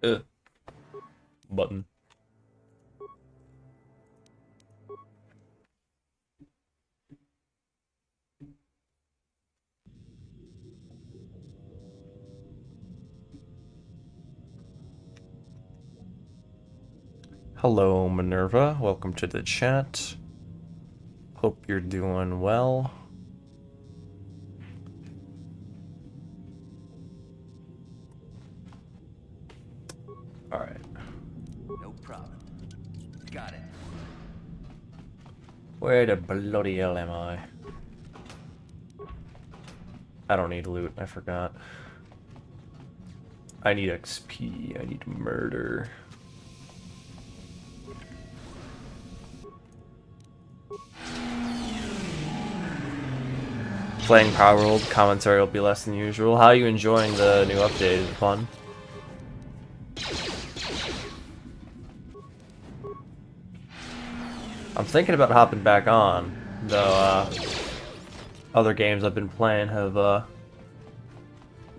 Uh, button. Hello, Minerva. Welcome to the chat. Hope you're doing well. Alright. No problem. Got it. Where the bloody hell am I? I don't need loot, I forgot. I need XP, I need murder. Playing Power World, commentary will be less than usual. How are you enjoying the new update? Is it fun? I'm thinking about hopping back on, though other games I've been playing have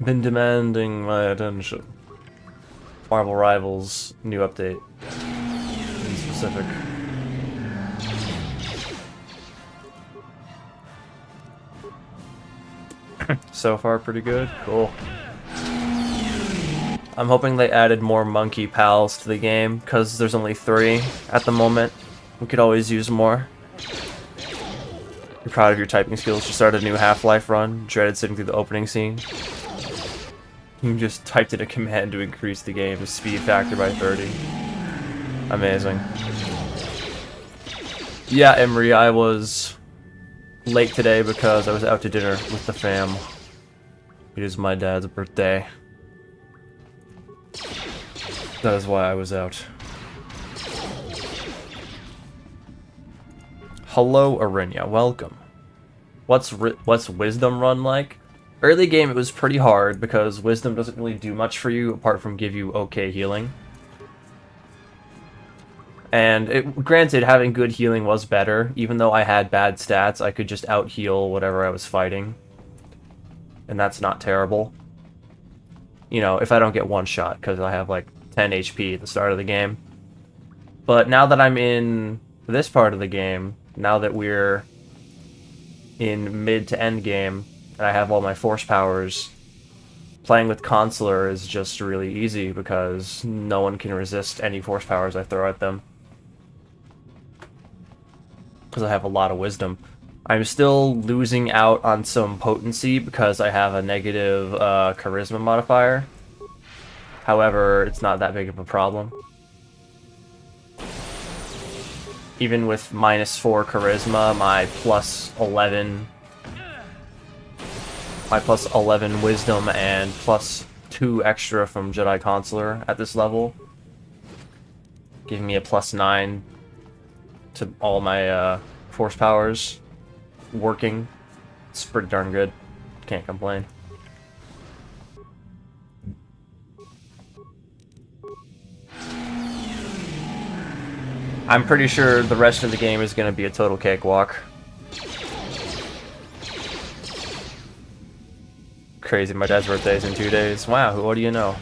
been demanding my attention. Marvel Rivals new update in specific. So far, pretty good. Cool. I'm hoping they added more monkey pals to the game, because there's only 3 at the moment. We could always use more. You're proud of your typing skills. You started a new Half-Life run. Dreaded sitting through the opening scene. You just typed in a command to increase the game's speed factor by 30. Amazing. Yeah, Emery, I was late today because I was out to dinner with the fam. It is my dad's birthday. That is why I was out. Hello, Arinya. Welcome. What's Wisdom run like? Early game, it was pretty hard because Wisdom doesn't really do much for you apart from give you okay healing. And granted, having good healing was better. Even though I had bad stats, I could just out-heal whatever I was fighting. And that's not terrible. You know, if I don't get one shot, because I have like 10 HP at the start of the game. But now that I'm in this part of the game, now that we're in mid to end game, and I have all my force powers, playing with Consular is just really easy because no one can resist any force powers I throw at them. Because I have a lot of wisdom. I'm still losing out on some potency because I have a negative charisma modifier. However, it's not that big of a problem. Even with -4 charisma, my +11 wisdom and +2 extra from Jedi Consular at this level, giving me a +9 to all my force powers working. It's pretty darn good. Can't complain. I'm pretty sure the rest of the game is going to be a total cakewalk. Crazy, my dad's birthday is in 2 days. Wow, what do you know?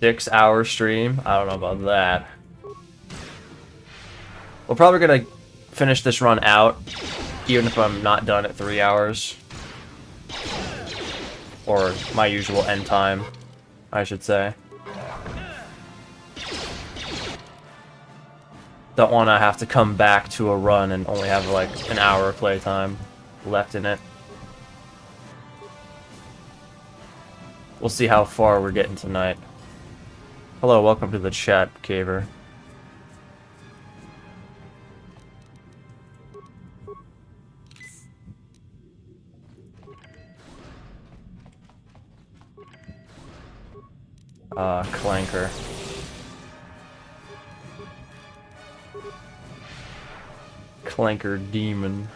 6-hour stream? I don't know about that. We're probably going to finish this run out, even if I'm not done at 3 hours. Or my usual end time, I should say. Don't want to have to come back to a run and only have like an hour of playtime left in it. We'll see how far we're getting tonight. Hello, welcome to the chat, Caver. Clanker. Clanker Demon.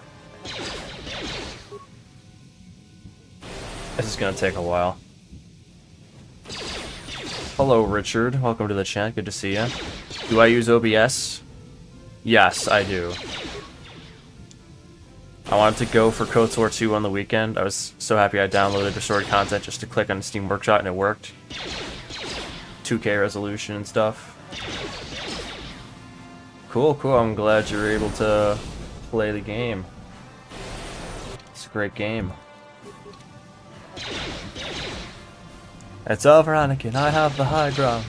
This is gonna take a while. Hello, Richard. Welcome to the chat. Good to see you. Do I use OBS? Yes, I do. I wanted to go for KOTOR 2 on the weekend. I was so happy I downloaded restored content just to click on Steam Workshop and it worked. 2K resolution and stuff. Cool, cool. I'm glad you were able to play the game. It's a great game. It's over, Anakin. I have the high ground.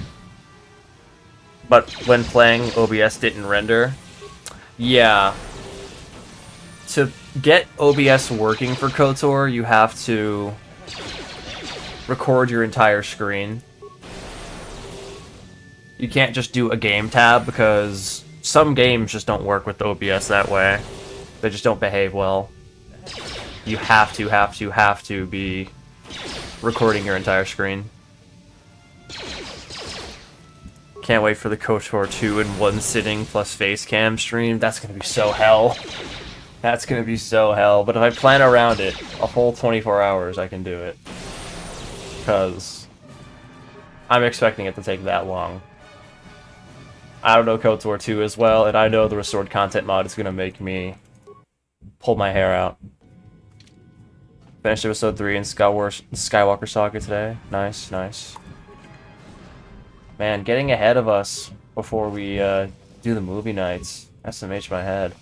But when playing, OBS didn't render. Yeah. To get OBS working for KOTOR, you have to record your entire screen. You can't just do a game tab because some games just don't work with OBS that way. They just don't behave well. You have to be recording your entire screen. Can't wait for the KOTOR 2 in one sitting plus face cam stream. That's gonna be so hell. That's gonna be so hell. But if I plan around it, a whole 24 hours, I can do it. Because I'm expecting it to take that long. I don't know KOTOR 2 as well, and I know the restored content mod is gonna make me pull my hair out. Finished episode 3 in Skywalker Saga today. Nice, nice. Man, getting ahead of us before we do the movie nights. SMH my head.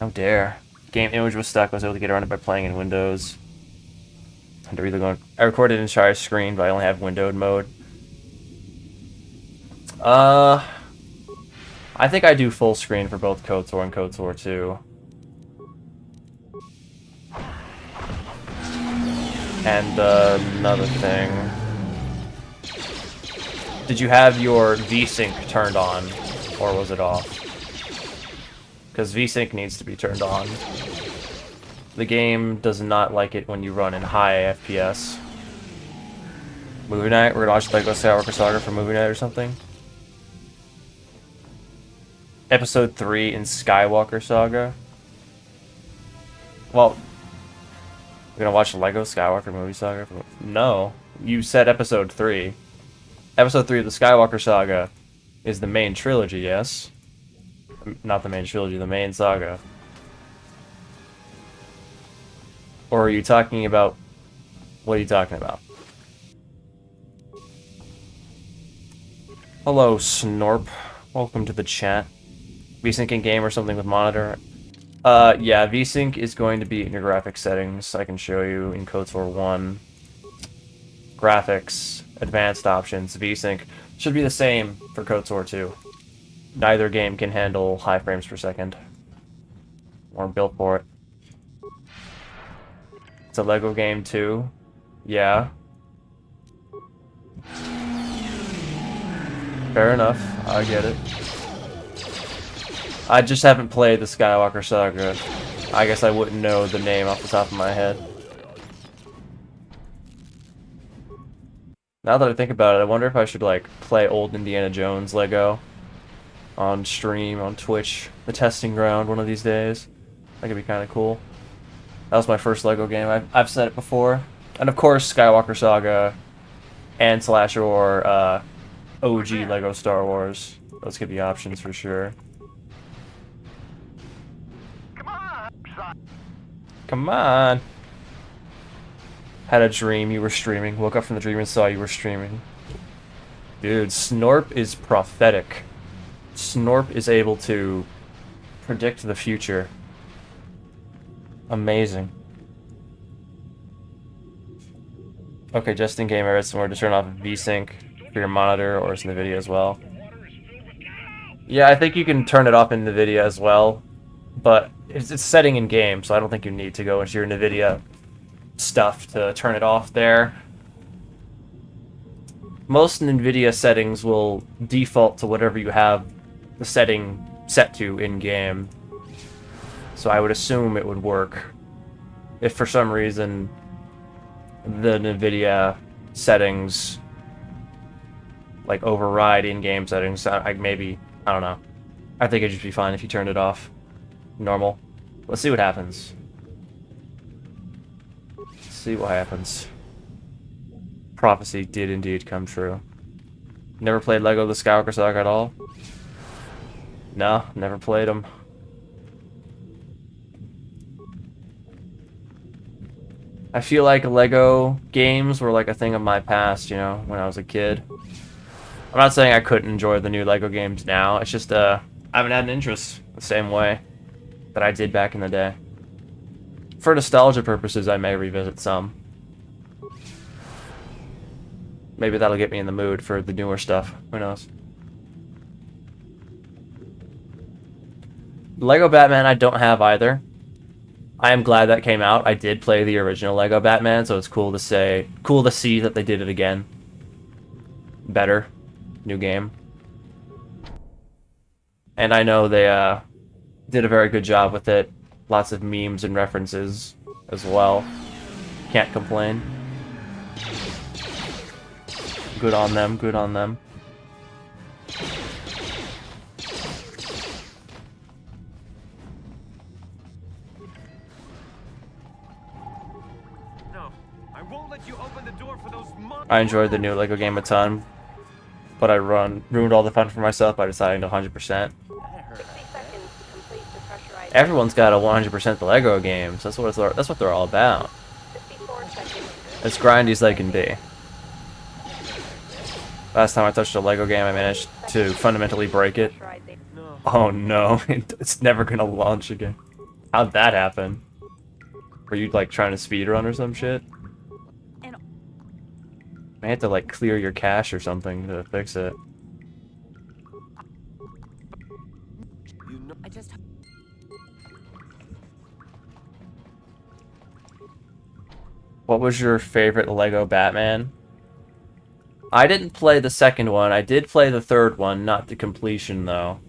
How dare. Game image was stuck. I was able to get around it by playing in Windows. I recorded in entire screen, but I only have windowed mode. I think I do full screen for both KOTOR and KOTOR 2. And another thing. Did you have your VSync turned on, or was it off? Because VSync needs to be turned on. The game does not like it when you run in high FPS. Movie night? We're gonna watch Lego Skywalker Saga for movie night or something? Episode 3 in Skywalker Saga? Well, we're gonna watch Lego Skywalker movie saga? No. You said episode 3. Episode 3 of the Skywalker Saga is the main trilogy, yes? Not the main trilogy, the main saga. Or are you talking about... What are you talking about? Hello, Snorp. Welcome to the chat. VSync in game or something with monitor? Yeah, VSync is going to be in your graphics settings. I can show you in KOTOR 1. Graphics, advanced options, VSync. Should be the same for KOTOR 2. Neither game can handle high frames per second. Or built for it. It's a Lego game too. Yeah. Fair enough. I get it. I just haven't played the Skywalker Saga. I guess I wouldn't know the name off the top of my head. Now that I think about it, I wonder if I should, like, play old Indiana Jones Lego on stream, on Twitch, the testing ground one of these days. That could be kind of cool. That was my first Lego game. I've said it before. And of course, Skywalker Saga and Slasher or OG Lego Star Wars. Those could be options for sure. Come on! Had a dream you were streaming. Woke up from the dream and saw you were streaming. Dude, Snorp is prophetic. Snorp is able to predict the future. Amazing. Okay, just in game I read somewhere to turn off VSync for your monitor or it's in the video as well. Yeah, I think you can turn it off in the video as well, but it's setting in game, so I don't think you need to go into your NVIDIA stuff to turn it off there. Most NVIDIA settings will default to whatever you have the setting set to in-game. So I would assume it would work. If for some reason the NVIDIA settings like override in-game settings, I don't know. I think it'd just be fine if you turned it off. Normal. Let's see what happens. Let's see what happens. Prophecy did indeed come true. Never played Lego the Skywalker Saga at all? No, never played them. I feel like Lego games were like a thing of my past, you know, when I was a kid. I'm not saying I couldn't enjoy the new Lego games now. It's just I haven't had an interest the same way that I did back in the day. For nostalgia purposes, I may revisit some. Maybe that'll get me in the mood for the newer stuff. Who knows? Lego Batman I don't have either. I am glad that came out. I did play the original Lego Batman, so it's cool to see that they did it again. Better. New game. And I know they did a very good job with it. Lots of memes and references as well. Can't complain. Good on them, good on them. No, I won't let you open the door for those I enjoyed the new Lego game a ton, but I ruined all the fun for myself by deciding to 100%. Everyone's got a 100% the Lego games. That's what they're all about. As grindy as they can be. Last time I touched a Lego game, I managed to fundamentally break it. Oh no, it's never gonna launch again. How'd that happen? Were you like trying to speedrun or some shit? I had to like clear your cache or something to fix it. What was your favorite Lego Batman? I didn't play the second one. I did play the third one, not to completion, though.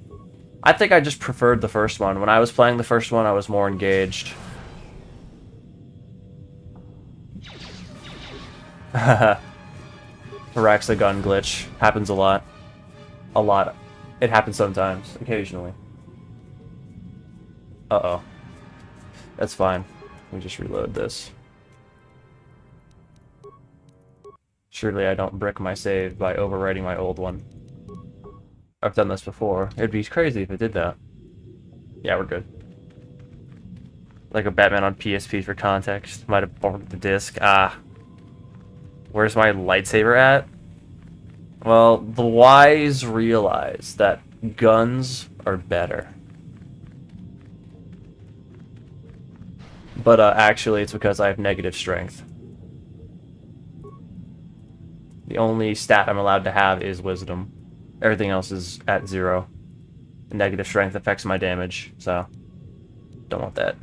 I think I just preferred the first one. When I was playing the first one, I was more engaged. Rex the gun glitch. Happens a lot. A lot. It happens sometimes. Occasionally. Uh-oh. That's fine. We just reload this. Surely I don't brick my save by overwriting my old one. I've done this before. It'd be crazy if it did that. Yeah, we're good. Like a Batman on PSP for context. Might have borrowed the disc. Ah. Where's my lightsaber at? Well, the wise realize that guns are better. But actually it's because I have negative strength. The only stat I'm allowed to have is wisdom. Everything else is at 0. Negative strength affects my damage, so don't want that.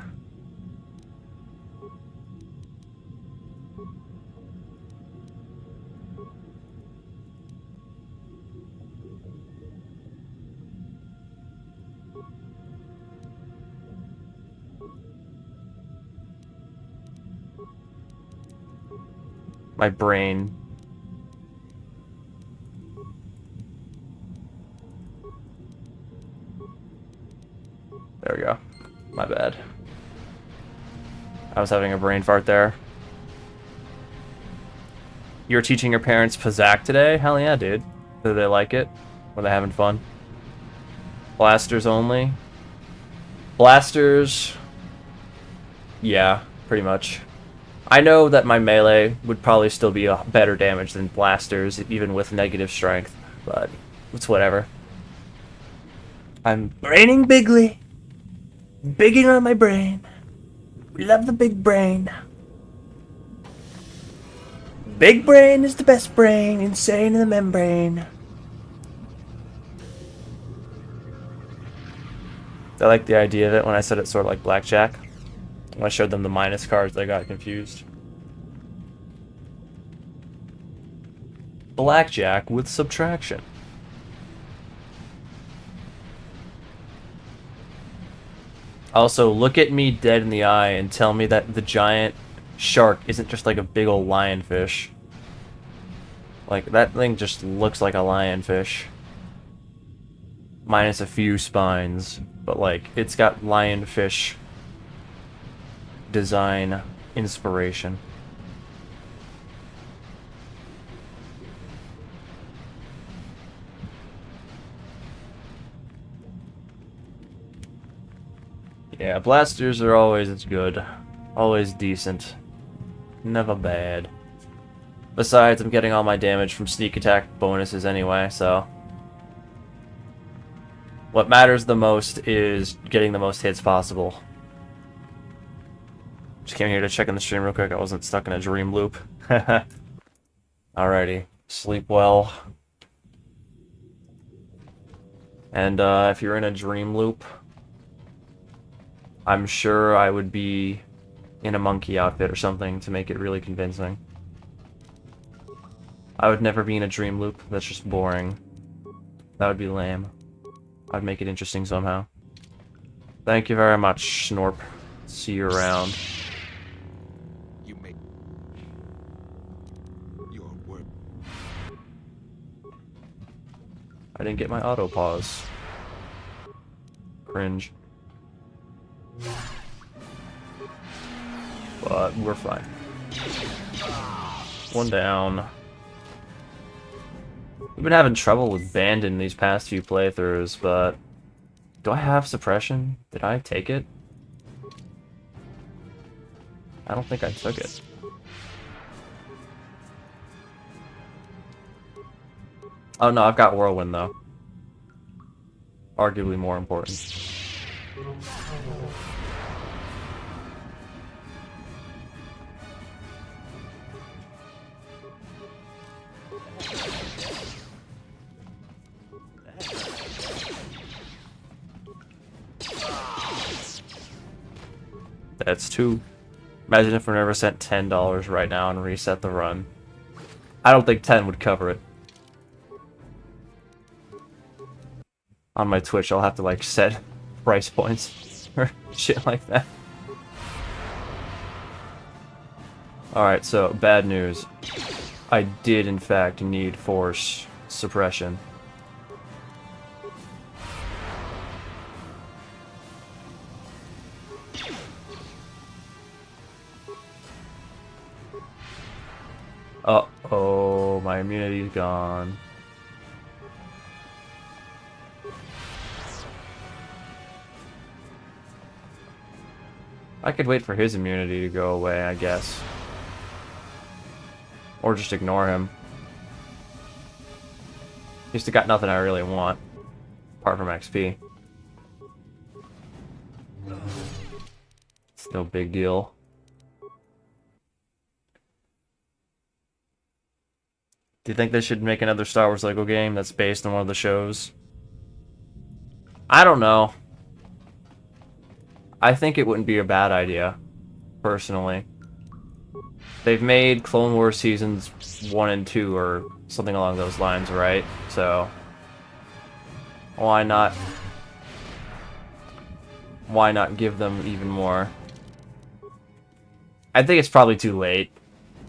My brain. There we go. My bad. I was having a brain fart there. You're teaching your parents Pizzac today? Hell yeah, dude. Do they like it? Were they having fun? Blasters only? Blasters... Yeah, pretty much. I know that my melee would probably still be a better damage than blasters, even with negative strength, but it's whatever. I'm braining bigly. Bigging on my brain. We love the big brain. Big brain is the best brain, insane in the membrane. I like the idea of it when I said it's sort of like blackjack. When I showed them the minus cards, they got confused. Blackjack with subtraction. Also, look at me dead in the eye and tell me that the giant shark isn't just like a big old lionfish. Like, that thing just looks like a lionfish. Minus a few spines. But, like, it's got lionfish design inspiration. Yeah, blasters are always good. Always decent. Never bad. Besides, I'm getting all my damage from sneak attack bonuses anyway, so... What matters the most is getting the most hits possible. Just came here to check in the stream real quick. I wasn't stuck in a dream loop. Alrighty. Sleep well. And if you're in a dream loop, I'm sure I would be in a monkey outfit or something to make it really convincing. I would never be in a dream loop. That's just boring. That would be lame. I'd make it interesting somehow. Thank you very much, Snorp. See you around. You make your work. I didn't get my auto pause. Cringe. But we're fine. One down. We've been having trouble with Bandon these past few playthroughs, but... Do I have suppression? Did I take it? I don't think I took it. Oh no, I've got Whirlwind though. Arguably more important. That's 2. Imagine if Minerva sent $10 right now and reset the run. I don't think 10 would cover it. On my Twitch, I'll have to like set price points or shit like that. Alright, so bad news. I did in fact need force suppression. Uh-oh, my immunity's gone. I could wait for his immunity to go away, I guess. Or just ignore him. He's got nothing I really want. Apart from XP. It's no big deal. Do you think they should make another Star Wars Lego game that's based on one of the shows? I don't know. I think it wouldn't be a bad idea, personally. They've made Clone Wars Seasons 1 and 2 or something along those lines, right? So, why not give them even more? I think it's probably too late,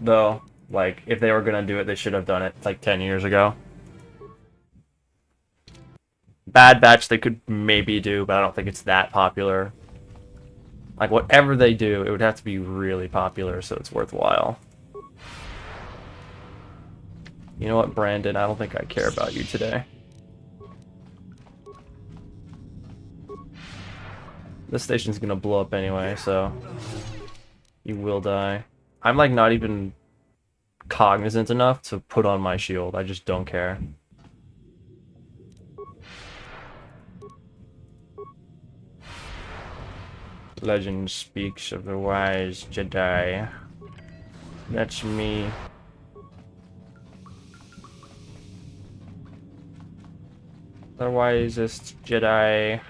though. Like, if they were gonna do it, they should have done it, like, 10 years ago. Bad Batch they could maybe do, but I don't think it's that popular. Like, whatever they do, it would have to be really popular so it's worthwhile. You know what, Brandon? I don't think I care about you today. This station's gonna blow up anyway, so... You will die. I'm, like, not even cognizant enough to put on my shield. I just don't care. Legend speaks of the wise Jedi. That's me. The wisest Jedi.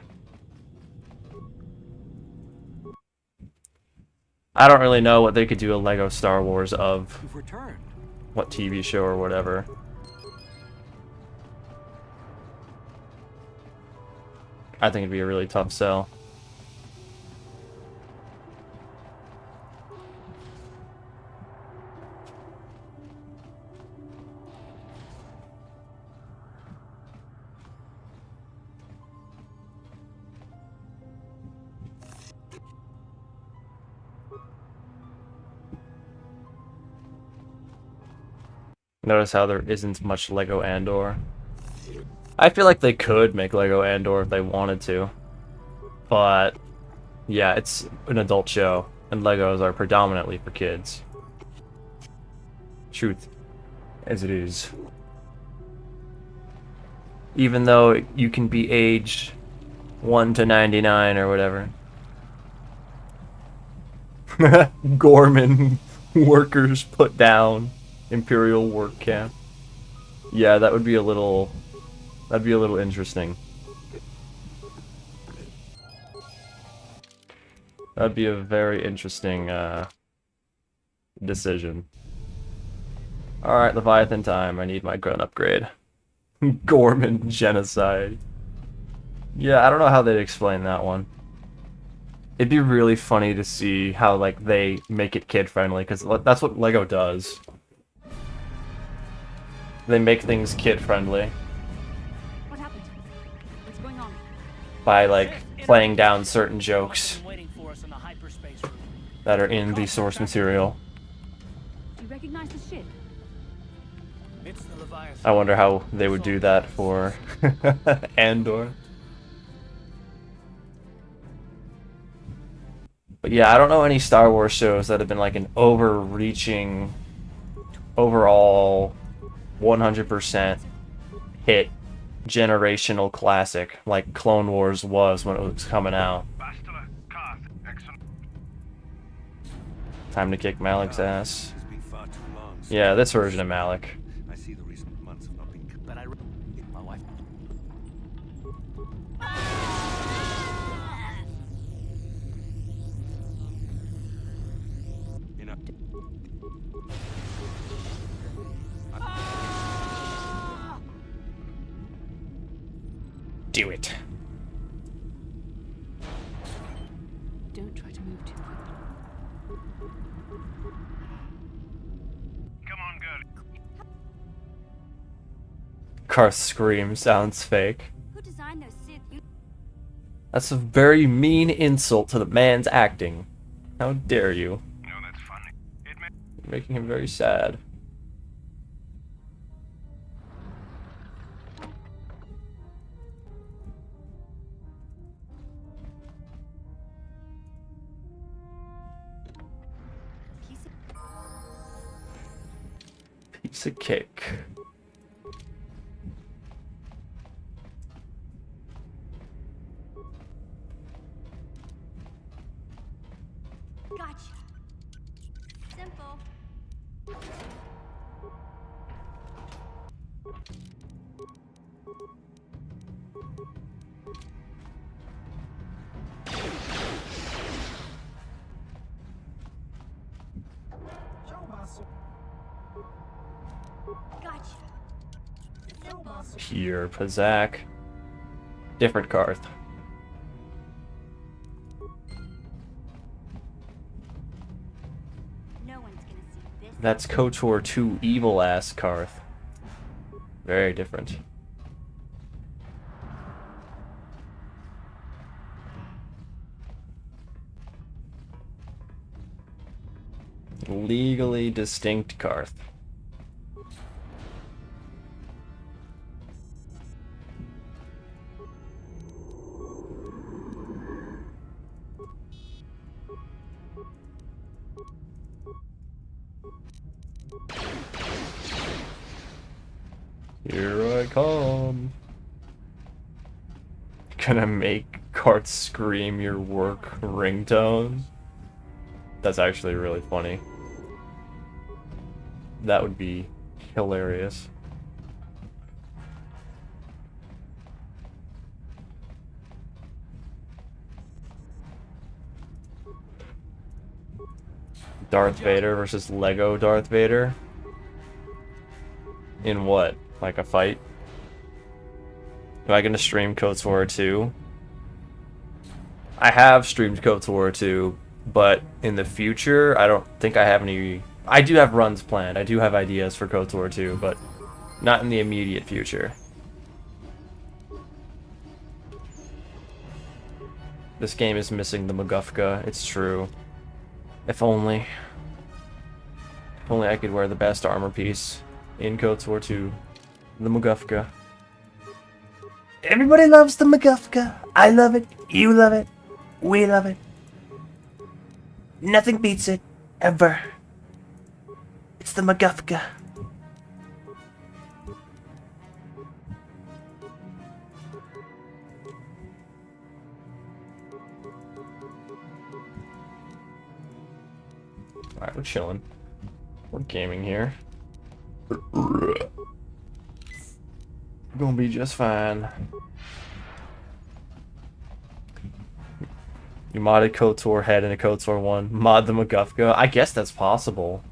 I don't really know what they could do a Lego Star Wars of. You've returned. What TV show or whatever. I think it'd be a really tough sell. Notice how there isn't much Lego Andor. I feel like they could make Lego Andor if they wanted to. But, yeah, it's an adult show, and Legos are predominantly for kids. Truth as it is. Even though you can be aged 1 to 99 or whatever. Gorman workers put down. Imperial work camp. Yeah, that would be a little... That'd be a little interesting. That'd be a very interesting decision. Alright, Leviathan time. I need my gun upgrade. Gorman genocide. Yeah, I don't know how they'd explain that one. It'd be really funny to see how, like, they make it kid-friendly, because that's what LEGO does. They make things kid-friendly. What happened? What's going on? By, like, playing down certain jokes Waiting for us in the hyperspace room. that are in the source material. Do you recognize the ship? It's the Leviathan. I wonder how they would do that for Andor. But yeah, I don't know any Star Wars shows that have been like an overreaching, overall 100% hit generational classic like Clone Wars was when it was coming out. Time to kick Malik's ass. It's been far too long. Yeah, this version of Malik. I see the recent months have not been. But my wife. You know. Do it. Don't try to move too quickly. Come on, girl. Karth's scream sounds fake. Who designed those Sith? That's a very mean insult to the man's acting. How dare you? No, that's funny. You're making him very sad. Piece of cake. Gotcha. Simple. Gotcha. Simple. Here, Pazak. Different Karth. No one's gonna see this. That's KOTOR 2 evil-ass Karth. Very different. Legally distinct Karth. Here I come. Gonna make Karth scream your work ringtone? That's actually really funny. That would be hilarious. Darth Vader versus Lego Darth Vader? In what? Like a fight? Am I gonna stream KOTOR 2? I have streamed KOTOR 2, but in the future, I don't think I have any... I do have runs planned. I do have ideas for KOTOR 2, but not in the immediate future. This game is missing the MacGuffka. It's true. If only. If only I could wear the best armor piece in KOTOR 2. The MacGuffka. Everybody loves the MacGuffka. I love it. You love it. We love it. Nothing beats it. Ever. It's It's the MacGuffin. Alright, we're chilling. We're gaming here. We're gonna be just fine. You modded KOTOR head in a KOTOR 1. Mod the MacGuffin. I guess that's possible.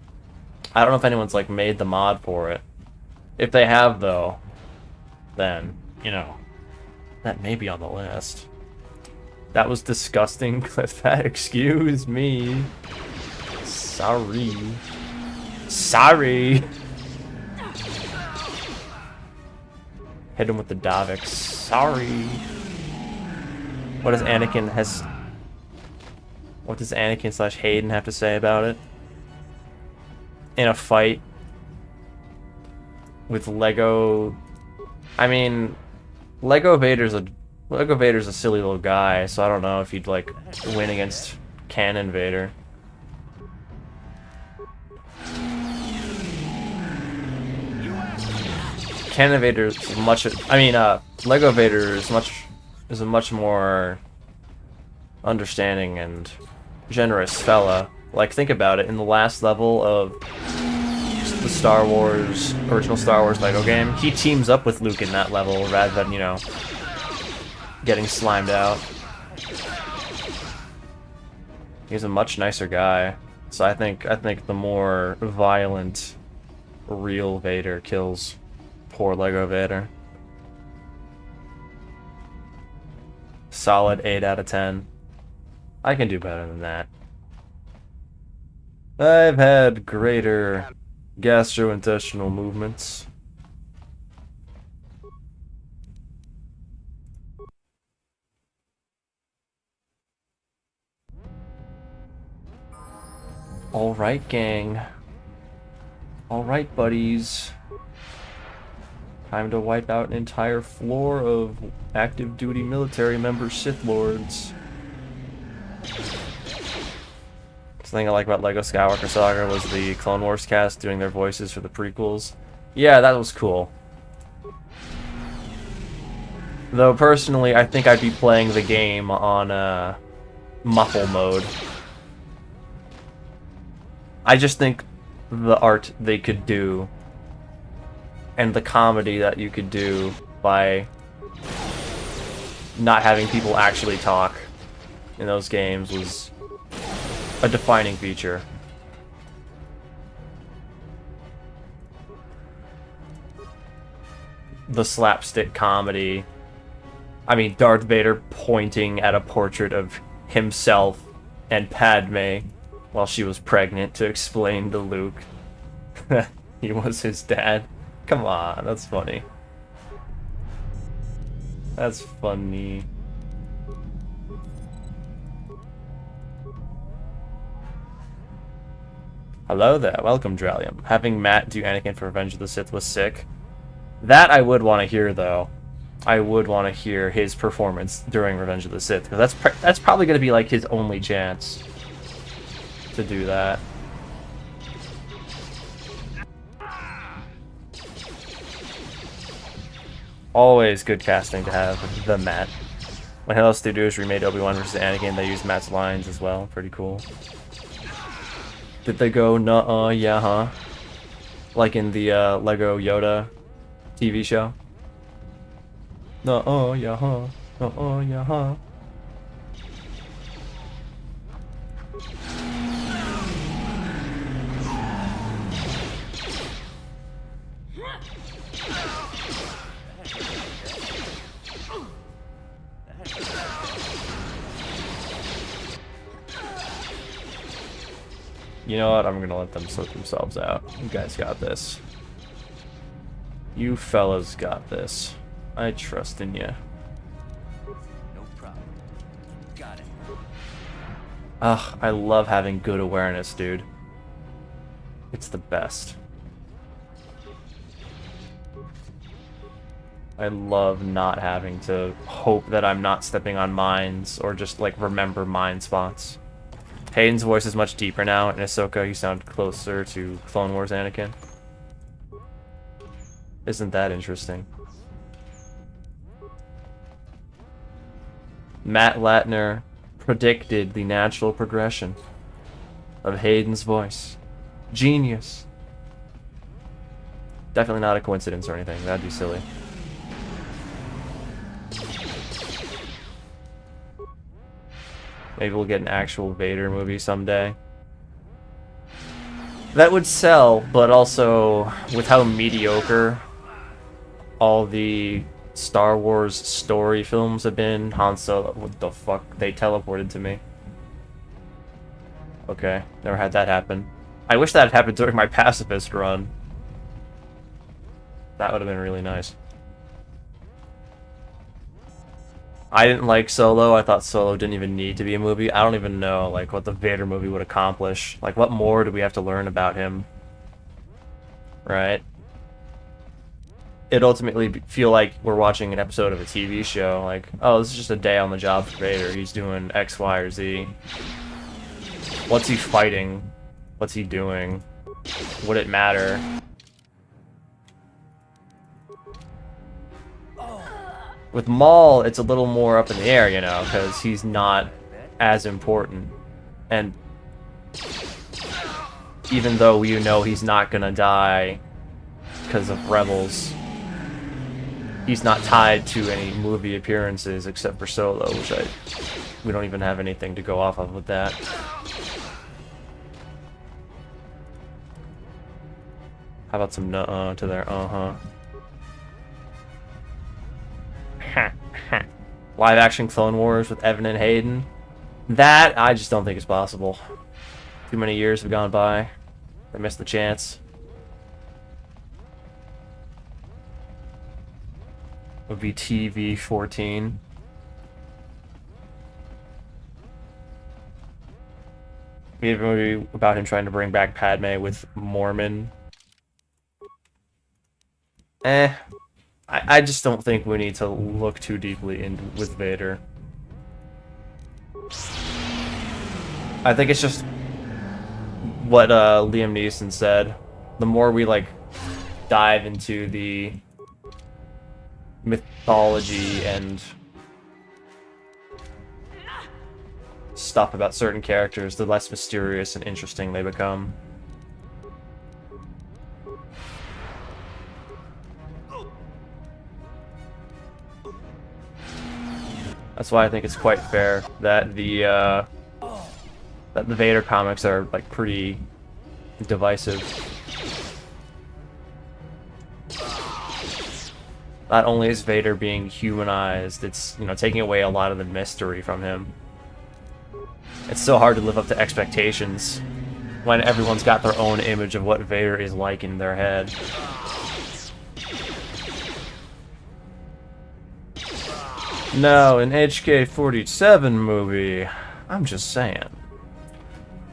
I don't know if anyone's like made the mod for it. If they have though, then, you know, that may be on the list. That was disgusting, Cliff. Excuse me. Sorry. Sorry. Hit him with the Davix. Sorry. What does Anakin / Hayden have to say about it? In a fight with Lego. I mean, Lego Vader's a silly little guy, so I don't know if he'd like win against Canon Vader. Canon Vader is much. I mean, Lego Vader is a much more understanding and generous fella. Like, think about it. In the last level of the original Star Wars Lego game, he teams up with Luke in that level rather than, you know, getting slimed out. He's a much nicer guy. So I think the more violent, real Vader kills poor Lego Vader. Solid 8 out of 10. I can do better than that. I've had greater gastrointestinal movements. Alright, gang. Alright, buddies. Time to wipe out an entire floor of active duty military member Sith Lords. The thing I like about Lego Skywalker Saga was the Clone Wars cast doing their voices for the prequels. Yeah, that was cool. Though personally, I think I'd be playing the game on muffle mode. I just think the art they could do and the comedy that you could do by not having people actually talk in those games was a defining feature. The slapstick comedy. I mean, Darth Vader pointing at a portrait of himself and Padme while she was pregnant to explain to Luke he was his dad. Come on, that's funny. That's funny. Hello there, welcome Dralium. Having Matt do Anakin for Revenge of the Sith was sick. That I would want to hear, though. I would want to hear his performance during Revenge of the Sith, because that's probably going to be like his only chance to do that. Always good casting to have the Matt. When Hello Studios remade Obi-Wan vs. Anakin, they used Matt's lines as well. Pretty cool. Did they go, nuh-uh, yeah, huh? Like in the Lego Yoda TV show? Nuh-uh, yeah, huh? Nuh-uh, yeah, huh? You know what? I'm gonna let them sort themselves out. You guys got this. You fellas got this. I trust in you. No problem. Got it. Ugh, I love having good awareness, dude. It's the best. I love not having to hope that I'm not stepping on mines or just like remember mine spots. Hayden's voice is much deeper now. In Ahsoka, you sound closer to Clone Wars Anakin. Isn't that interesting? Matt Latner predicted the natural progression of Hayden's voice. Genius. Definitely not a coincidence or anything. That'd be silly. Maybe we'll get an actual Vader movie someday. That would sell, but also with how mediocre all the Star Wars story films have been. Han Solo, what the fuck? They teleported to me. Okay, never had that happen. I wish that had happened during my pacifist run. That would have been really nice. I didn't like Solo. I thought Solo didn't even need to be a movie. I don't even know like what the Vader movie would accomplish. Like what more do we have to learn about him? Right? It ultimately feel like we're watching an episode of a TV show. Like, oh, this is just a day on the job for Vader. He's doing X, Y, or Z. What's he fighting? What's he doing? Would it matter? With Maul, it's a little more up in the air, you know, because he's not as important. And even though you know he's not gonna die because of Rebels, he's not tied to any movie appearances except for Solo, which we don't even have anything to go off of with that. How about some nuh-uh to their uh-huh? Live action Clone Wars with Evan and Hayden? That, I just don't think is possible. Too many years have gone by. They missed the chance. Would be TV 14. We have a movie about him trying to bring back Padme with Mormon. I just don't think we need to look too deeply in with Vader. I think it's just what Liam Neeson said. The more we like dive into the mythology and stuff about certain characters, the less mysterious and interesting they become. That's why I think it's quite fair that the Vader comics are like pretty divisive. Not only is Vader being humanized, it's, you know, taking away a lot of the mystery from him. It's so hard to live up to expectations when everyone's got their own image of what Vader is like in their head. No, an HK-47 movie, I'm just saying,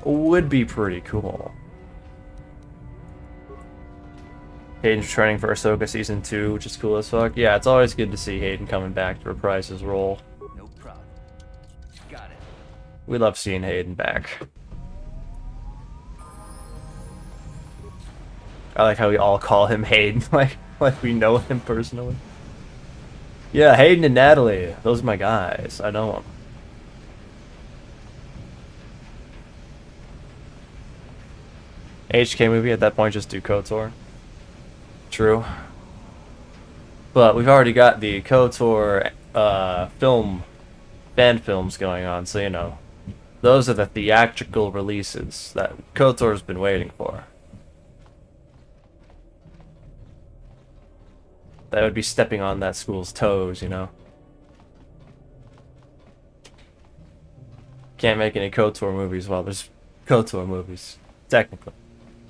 would be pretty cool. Hayden's training for Ahsoka Season 2, which is cool as fuck. Yeah, it's always good to see Hayden coming back to reprise his role. No problem. Got it. We love seeing Hayden back. I like how we all call him Hayden, like we know him personally. Yeah, Hayden and Natalie, those are my guys. I know them. HK movie, at that point just do KOTOR. True. But we've already got the KOTOR fan films going on, so you know. Those are the theatrical releases that KOTOR's been waiting for. That would be stepping on that school's toes, you know. Can't make any KOTOR movies while there's KOTOR movies, technically.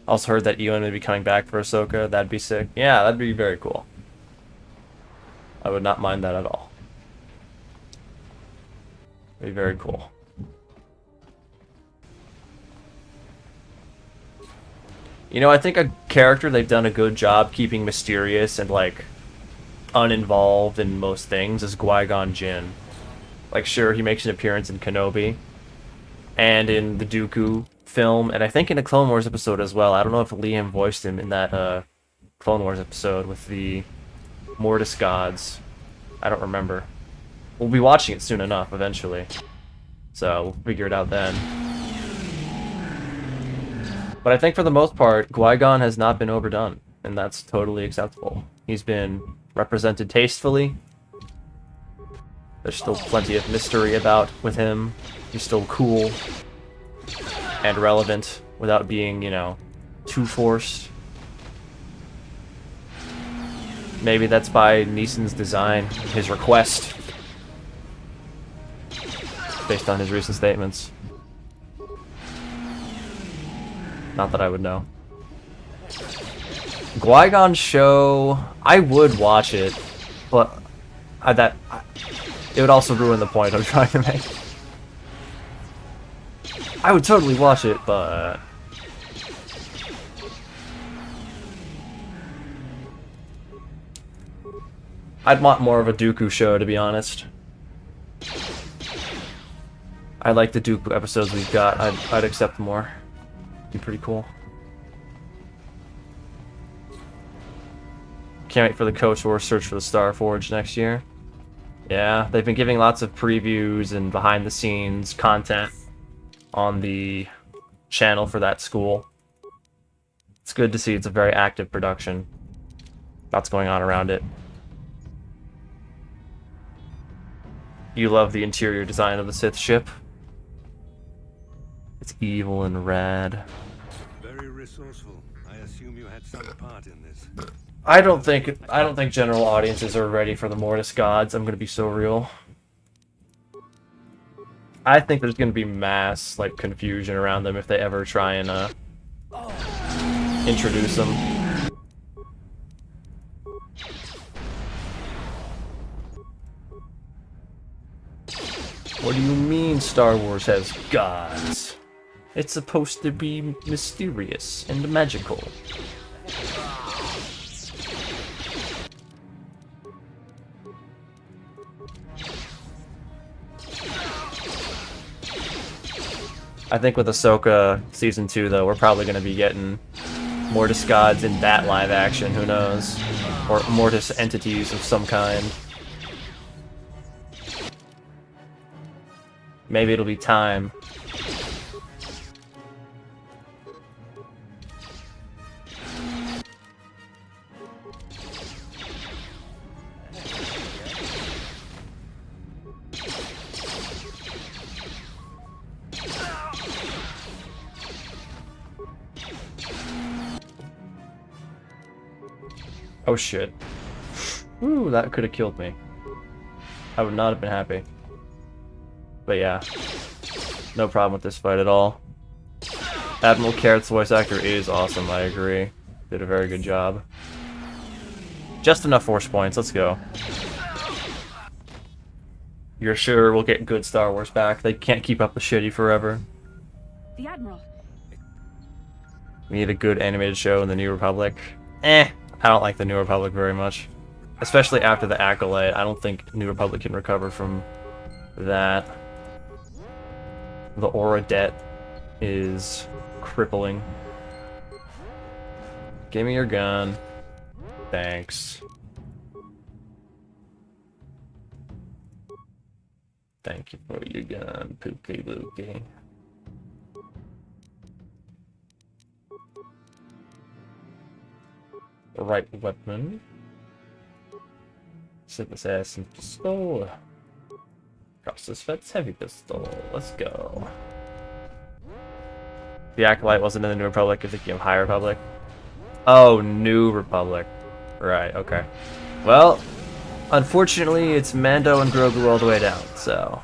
Also heard that Ewan would be coming back for Ahsoka. That'd be sick. Yeah, that'd be very cool. I would not mind that at all. Be very cool. You know, I think a character they've done a good job keeping mysterious and, like, uninvolved in most things is Qui-Gon Jinn. Like, sure, he makes an appearance in Kenobi, and in the Dooku film, and I think in a Clone Wars episode as well. I don't know if Liam voiced him in that Clone Wars episode with the Mortis gods. I don't remember. We'll be watching it soon enough, eventually. So, we'll figure it out then. But I think for the most part, Qui-Gon has not been overdone, and that's totally acceptable. He's been represented tastefully. There's still plenty of mystery about with him. He's still cool and relevant without being, you know, too forced. Maybe that's by Neeson's design, his request, based on his recent statements. Not that I would know. Qui-Gon's show, I would watch it, but it would also ruin the point I'm trying to make. I would totally watch it, but I'd want more of a Dooku show, to be honest. I like the Dooku episodes we've got. I'd accept more. Be pretty cool. Can't wait for the KOTOR Search for the Star Forge next year. Yeah, they've been giving lots of previews and behind-the-scenes content on the channel for that school. It's good to see. It's a very active production. Lots going on around it. You love the interior design of the Sith ship. It's evil and rad. Very resourceful. I assume you had some part in this. I don't think general audiences are ready for the Mortis gods. I'm gonna be so real. I think there's gonna be mass like confusion around them if they ever try and introduce them. What do you mean Star Wars has gods? It's supposed to be mysterious and magical. I think with Ahsoka Season 2, though, we're probably going to be getting Mortis gods in that live action, who knows? Or Mortis entities of some kind. Maybe it'll be time. Oh shit. Ooh, that could have killed me. I would not have been happy. But yeah, no problem with this fight at all. Admiral Carrot's voice actor is awesome, I agree. Did a very good job. Just enough force points, let's go. You're sure we'll get good Star Wars back? They can't keep up the shitty forever. The Admiral. We need a good animated show in the New Republic. I don't like the New Republic very much. Especially after the Acolyte. I don't think New Republic can recover from that. The aura debt is crippling. Give me your gun. Thanks. Thank you for your gun, Pookie Lookie. Right weapon. Sith assassin pistol. Crosses Fet's heavy pistol. Let's go. The Acolyte wasn't in the New Republic, you're thinking of High Republic. Oh, New Republic. Right, okay. Well, unfortunately, it's Mando and Grogu all the way down, so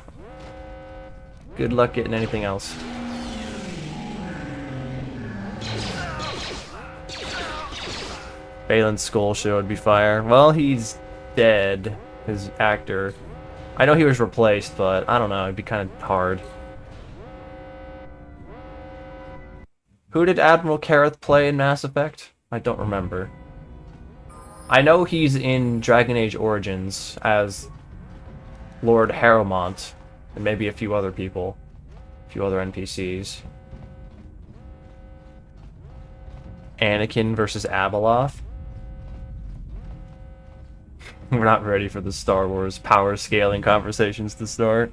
good luck getting anything else. Balin's skull showed be fire. Well, he's dead, his actor. I know he was replaced, but I don't know, it'd be kind of hard. Who did Admiral Kareth play in Mass Effect? I don't remember. I know he's in Dragon Age Origins as Lord Harrowmont, and maybe a few other people. A few other NPCs. Anakin versus Abeloth. We're not ready for the Star Wars power scaling conversations to start.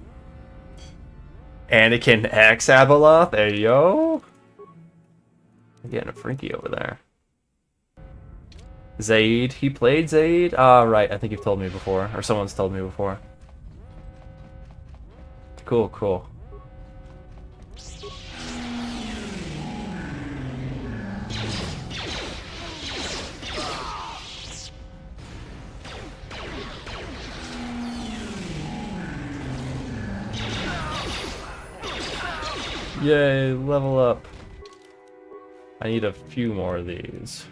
Anakin X Abeloth? Hey, yo! I'm getting a freaky over there. Zaid. He played Zaid? Ah, right. I think you've told me before. Or someone's told me before. Cool, cool. Yay, level up. I need a few more of these.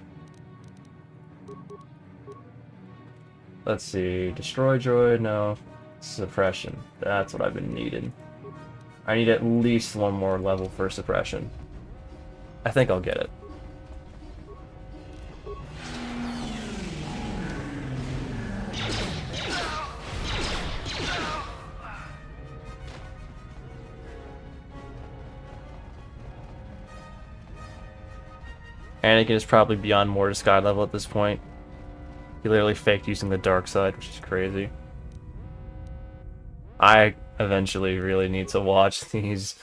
Let's see, destroy droid, no. Suppression, that's what I've been needing. I need at least one more level for suppression. I think I'll get it. Anakin is probably beyond Mordecai level at this point. He literally faked using the dark side, which is crazy. I eventually really need to watch these.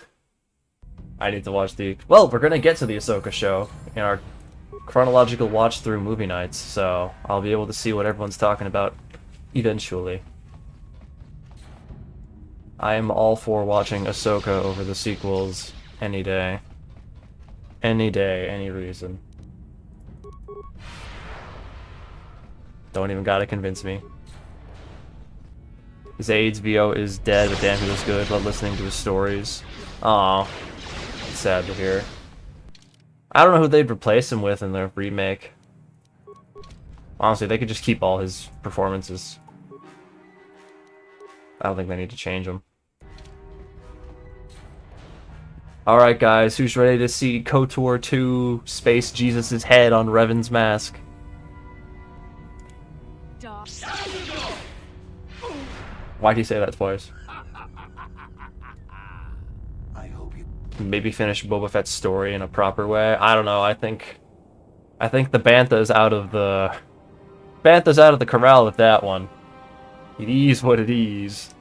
I need to watch the... Well, we're gonna get to the Ahsoka show in our chronological watch-through movie nights, so I'll be able to see what everyone's talking about eventually. I am all for watching Ahsoka over the sequels any day. Any day, any reason. Don't even gotta convince me. Zaid's VO is dead, but damn, he was good. Love listening to his stories. Aw, it's sad to hear. I don't know who they'd replace him with in the remake. Honestly, they could just keep all his performances. I don't think they need to change them. Alright guys, who's ready to see KOTOR 2 Space Jesus' head on Revan's mask? Why'd he say that twice? I hope you... Maybe finish Boba Fett's story in a proper way. I don't know, I think the Bantha's out of the... Bantha's out of the corral with that one. It is what it is.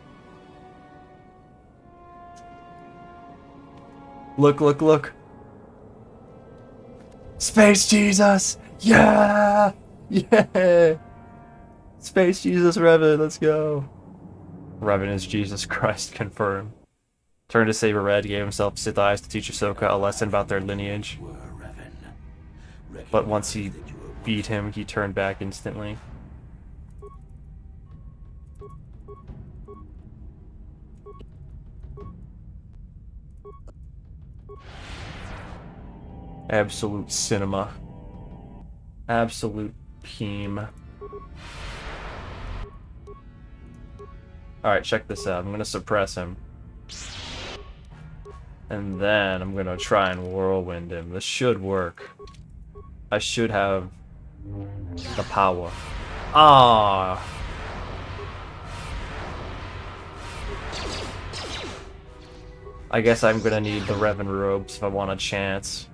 Look, look, look. Space Jesus! Yeah! Yeah! Space Jesus Revan, let's go. Revan is Jesus Christ, confirmed. Turned to Saber Red, gave himself Sith eyes to teach Ahsoka a lesson about their lineage. But once he beat him, he turned back instantly. Absolute cinema. Absolute peem. Alright, check this out. I'm gonna suppress him. And then I'm gonna try and whirlwind him. This should work. I should have the power. Ah. I guess I'm gonna need the Revan robes if I want a chance.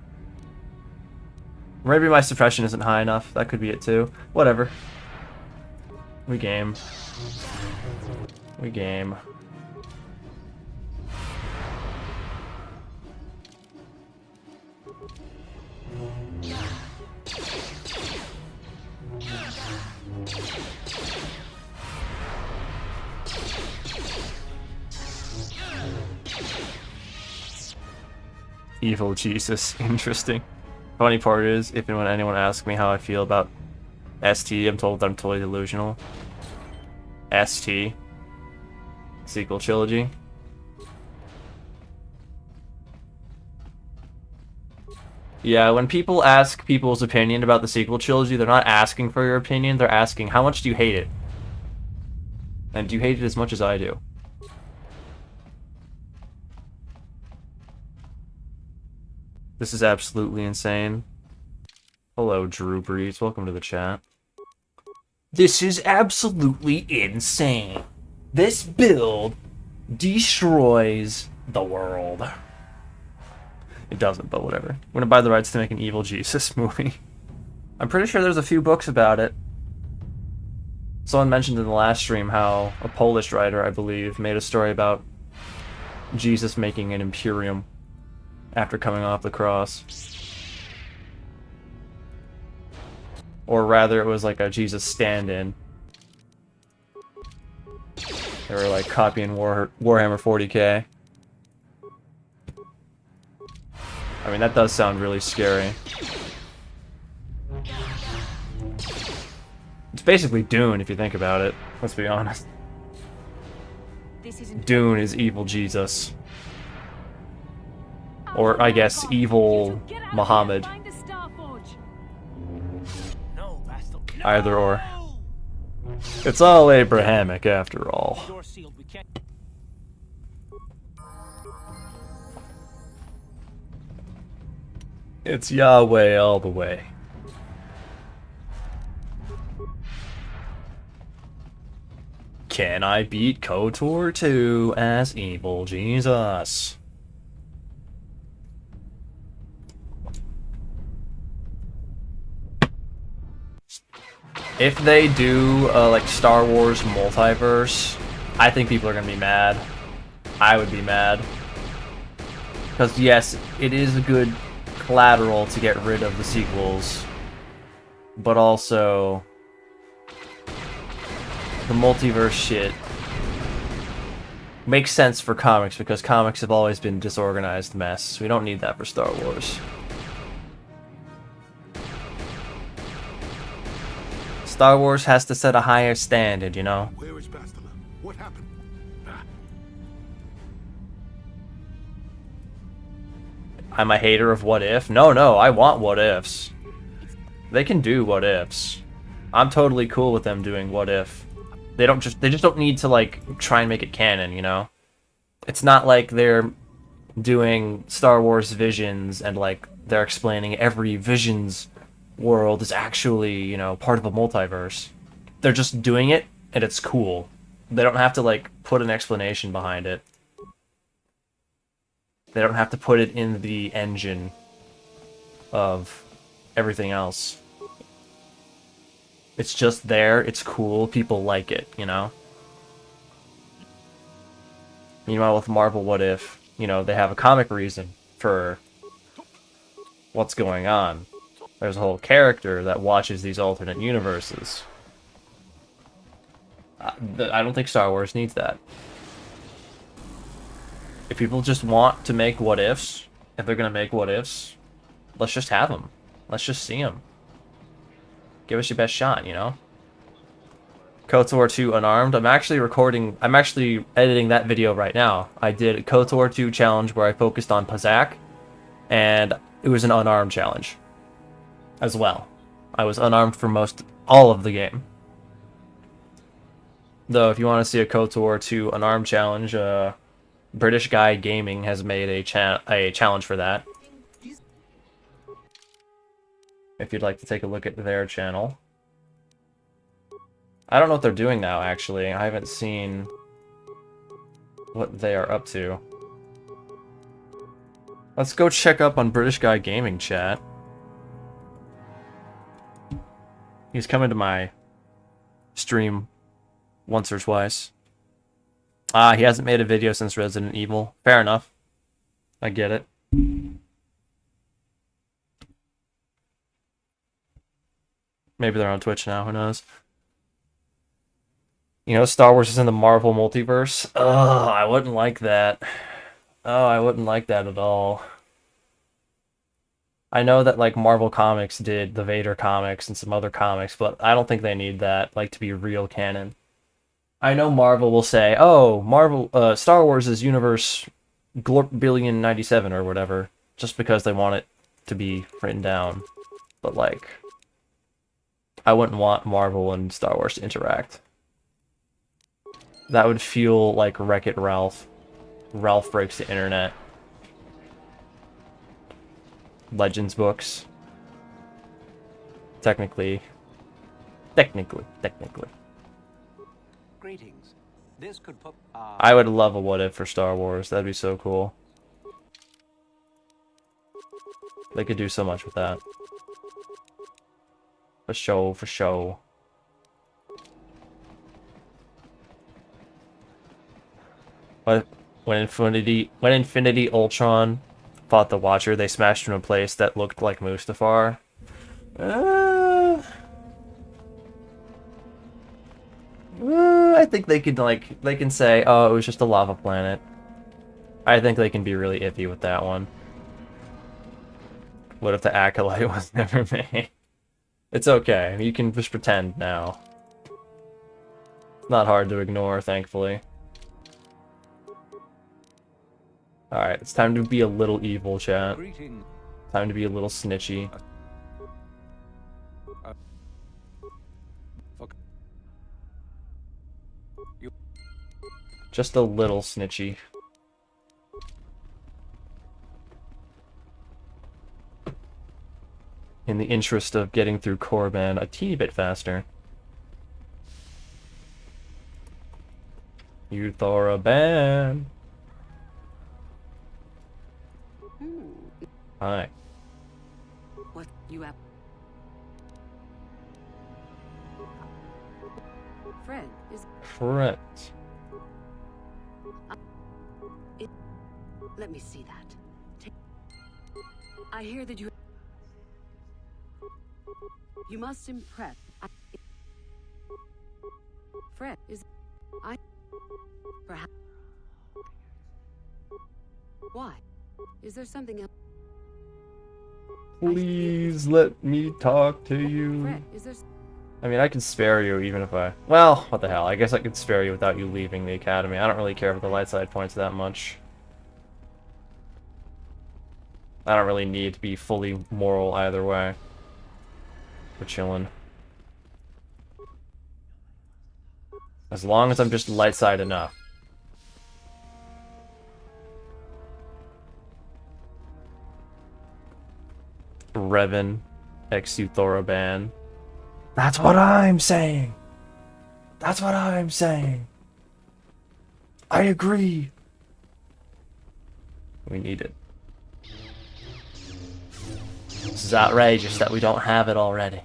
Maybe my suppression isn't high enough. That could be it too. Whatever. We game. We game. Evil Jesus. Interesting. Funny part is, if and when anyone asks me how I feel about ST, I'm told that I'm totally delusional. ST. Sequel trilogy. Yeah, when people ask people's opinion about the sequel trilogy, they're not asking for your opinion, they're asking, how much do you hate it? And do you hate it as much as I do? This is absolutely insane. Hello, Drew Brees. Welcome to the chat. This is absolutely insane. This build destroys the world. It doesn't, but whatever. I'm gonna buy the rights to make an Evil Jesus movie. I'm pretty sure there's a few books about it. Someone mentioned in the last stream how a Polish writer, I believe, made a story about Jesus making an Imperium after coming off the cross. Or rather, it was like a Jesus stand-in. They were like copying Warhammer 40k. I mean, that does sound really scary. It's basically Dune, if you think about it. Let's be honest. Dune is evil Jesus. Or, I guess, evil Muhammad. Either or. It's all Abrahamic, after all. It's Yahweh all the way. Can I beat KOTOR 2 as evil Jesus? If they do like Star Wars multiverse, I think people are gonna be mad. I would be mad. Because yes, it is a good collateral to get rid of the sequels, but also the multiverse shit makes sense for comics because comics have always been a disorganized mess. We don't need that for Star Wars. Star Wars has to set a higher standard, you know? Where is Bastila? What happened? I'm a hater of what if? No, I want what ifs. They can do what ifs. I'm totally cool with them doing what if. They just don't need to like try and make it canon, you know? It's not like they're doing Star Wars Visions and like they're explaining every Visions world is actually, you know, part of a multiverse. They're just doing it and it's cool. They don't have to like put an explanation behind it. They don't have to put it in the engine of everything else. It's just there, it's cool, people like it, you know? Meanwhile, with Marvel What If, you know, they have a comic reason for what's going on. There's a whole character that watches these alternate universes. I don't think Star Wars needs that. If people just want to make what ifs, if they're gonna make what ifs, let's just have them. Let's just see them. Give us your best shot, you know? KOTOR 2 Unarmed. I'm actually editing that video right now. I did a KOTOR 2 challenge where I focused on Pazak, and it was an unarmed challenge as well. I was unarmed for all of the game. Though, if you want to see a KOTOR 2 Unarmed challenge, British Guy Gaming has made a challenge for that. If you'd like to take a look at their channel. I don't know what they're doing now, actually. I haven't seen what they are up to. Let's go check up on British Guy Gaming chat. He's coming to my stream once or twice. He hasn't made a video since Resident Evil. Fair enough. I get it. Maybe they're on Twitch now, who knows? You know, Star Wars is in the Marvel multiverse. Ugh, I wouldn't like that. Oh, I wouldn't like that at all. I know that, like, Marvel Comics did the Vader comics and some other comics, but I don't think they need that, like, to be real canon. I know Marvel will say, oh, Star Wars is Universe Billion 97 or whatever, just because they want it to be written down. But, like, I wouldn't want Marvel and Star Wars to interact. That would feel like Wreck-It Ralph. Ralph Breaks the Internet. Legends books. Technically. Greetings. This could put. I would love a what if for Star Wars. That'd be so cool. They could do so much with that. For show, for show. But when Infinity Ultron fought the Watcher, they smashed him in a place that looked like Mustafar. I think they could, like, they can say, oh, it was just a lava planet. I think they can be really iffy with that one. What if the Acolyte was never made? It's okay. You can just pretend now. It's not hard to ignore, thankfully. Alright, it's time to be a little evil, chat. Greeting. Time to be a little snitchy. Fuck. Just a little snitchy. In the interest of getting through Korriban a teeny bit faster. You Thoraban. Hi. What you have? Fred is. Fret. Let me see that. I hear that you. You must impress. Fred is. I. Perhaps. Why? Is there something else? Please let me talk to you. Fred, is there? I mean, I can spare you even if I... Well, what the hell. I guess I could spare you without you leaving the academy. I don't really care for the light side points that much. I don't really need to be fully moral either way. We're chilling. As long as I'm just light side enough. Revan, Exuthoroban. That's what I'm saying! That's what I'm saying! I agree! We need it. This is outrageous that we don't have it already.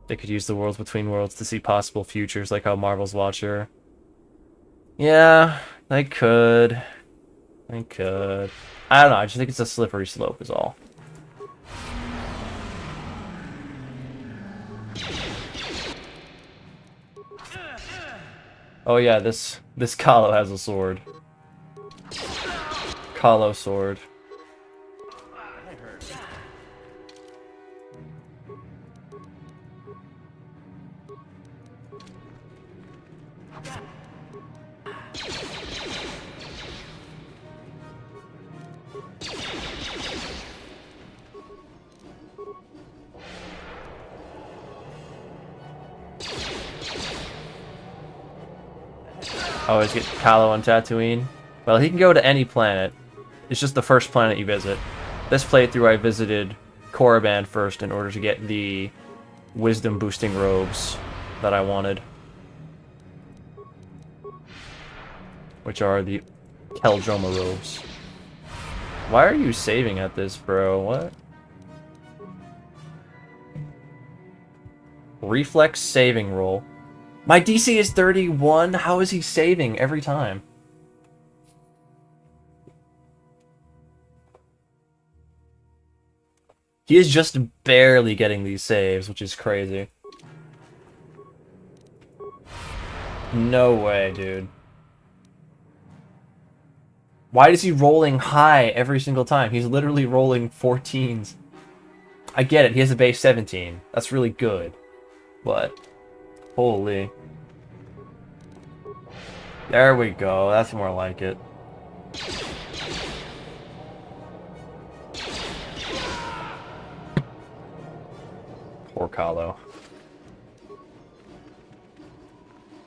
They could use the Worlds Between Worlds to see possible futures, like how Marvel's Watcher. Yeah, they could. They could. I don't know, I just think it's a slippery slope is all. Oh yeah, this Kahlo has a sword. Kahlo sword. Always get Kahlo on Tatooine. Well, he can go to any planet. It's just the first planet you visit. This playthrough I visited Korriban first in order to get the wisdom boosting robes that I wanted. Which are the Keldroma robes. Why are you saving at this, bro? What? Reflex saving roll. My DC is 31. How is he saving every time? He is just barely getting these saves, which is crazy. No way, dude. Why is he rolling high every single time? He's literally rolling 14s. I get it, he has a base 17. That's really good. But, holy. There we go, that's more like it. Poor Kahlo.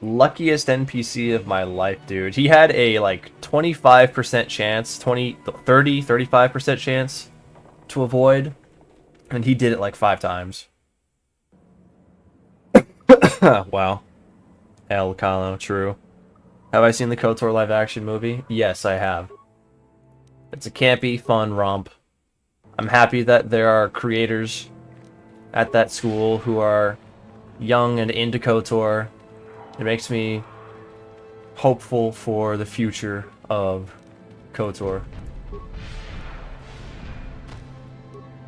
Luckiest NPC of my life, dude. He had a, like, 25% chance, 35% chance to avoid, and he did it, like, 5 times. Wow. Hell, Kahlo, true. Have I seen the KOTOR live action movie? Yes, I have. It's a campy, fun romp. I'm happy that there are creators at that school who are young and into KOTOR. It makes me hopeful for the future of KOTOR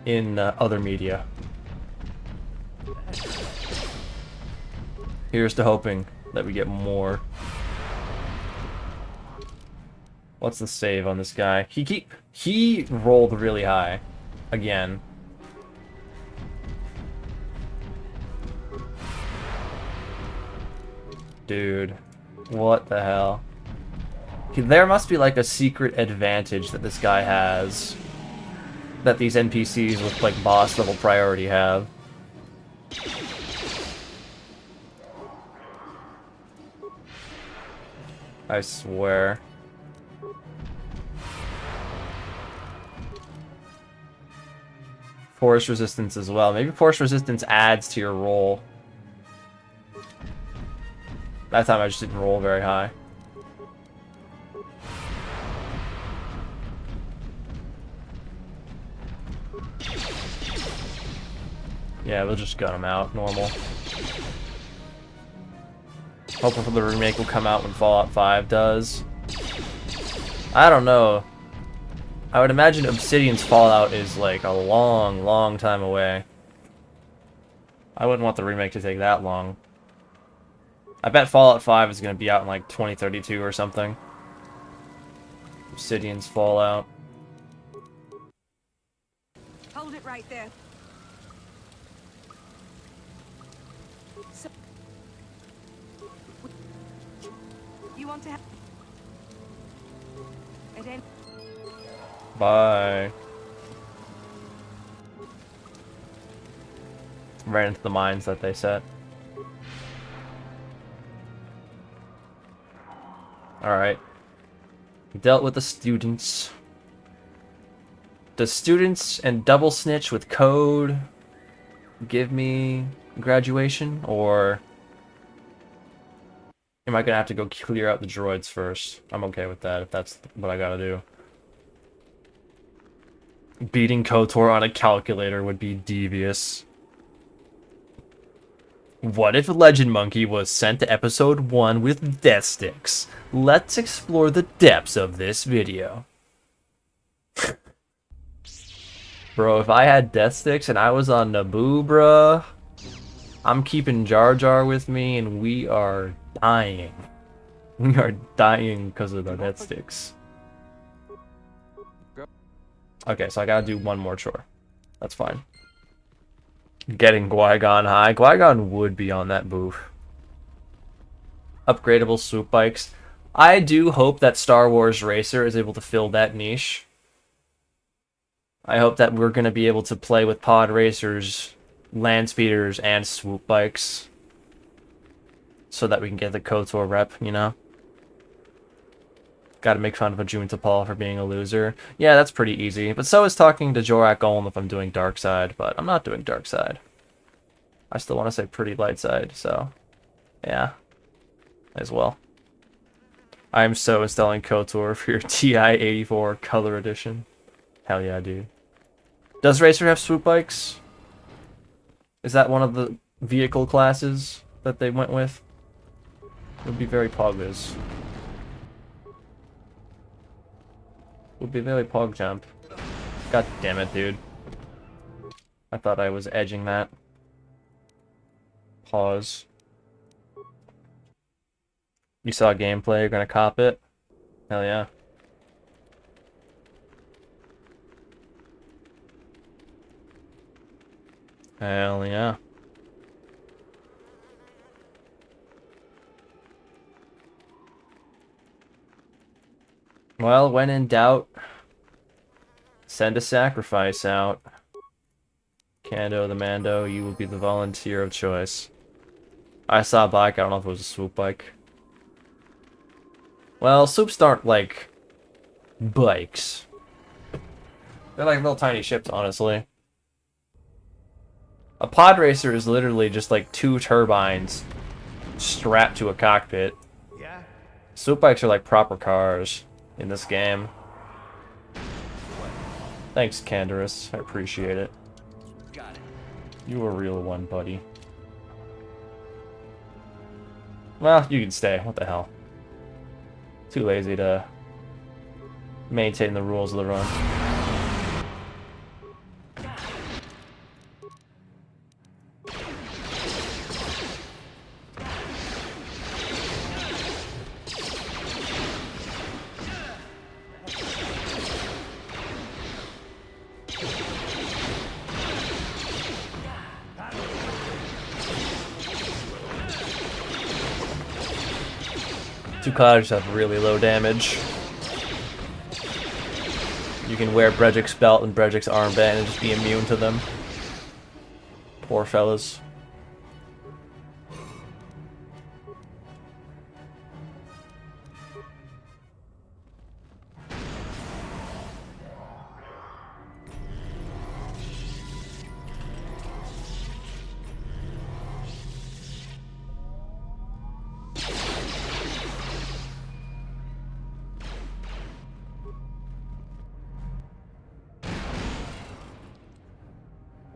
in other media. Here's to hoping that we get more. What's the save on this guy? He rolled really high again. Dude, what the hell? There must be like a secret advantage that this guy has that these NPCs with like boss level priority have. I swear. Force resistance as well. Maybe force resistance adds to your roll. That time I just didn't roll very high. Yeah, we'll just gun him out, normal. Hoping for the remake will come out when Fallout 5 does. I don't know. I would imagine Obsidian's Fallout is like a long, long time away. I wouldn't want the remake to take that long. I bet Fallout 5 is going to be out in like 2032 or something. Obsidian's Fallout. Hold it right there. So, you want to have... At any... Bye. Right into the mines that they set. Alright. Dealt with the students. Does students and double snitch with code give me graduation? Or am I gonna have to go clear out the droids first? I'm okay with that if that's what I gotta do. Beating KOTOR on a calculator would be devious. What if Legend Monkey was sent to episode 1 with death sticks? Let's explore the depths of this video. Bro, if I had death sticks and I was on Naboo, bruh, I'm keeping Jar Jar with me and we are dying. We are dying because of the death sticks. Okay, so I gotta do one more chore. That's fine. Getting Qui-Gon high. Qui-Gon would be on that booth. Upgradable swoop bikes. I do hope that Star Wars Racer is able to fill that niche. I hope that we're going to be able to play with pod racers, land speeders, and swoop bikes. So that we can get the KOTOR rep, you know? Gotta make fun of a Junta Paul for being a loser. Yeah, that's pretty easy. But so is talking to Jorak Golem if I'm doing Dark Side, but I'm not doing Dark Side. I still want to say pretty light side, so yeah. As well. I am so installing KOTOR for your TI-84 Color Edition. Hell yeah, dude. Does Racer have swoop bikes? Is that one of the vehicle classes that they went with? It would be very poggies. Would be very pog jump. God damn it, dude. I thought I was edging that. Pause. You saw gameplay, you're gonna cop it? Hell yeah. Hell yeah. Well, when in doubt, send a sacrifice out. Kando the Mando, you will be the volunteer of choice. I saw a bike, I don't know if it was a swoop bike. Well, swoops aren't like bikes. They're like little tiny ships, honestly. A pod racer is literally just like 2 turbines strapped to a cockpit. Yeah? Swoop bikes are like proper cars in this game. Thanks, Canderous. I appreciate it. Got it. You a real one, buddy. Well, you can stay. What the hell? Too lazy to maintain the rules of the run. Two cottages have really low damage. You can wear Bredric's belt and Bredric's armband and just be immune to them. Poor fellas.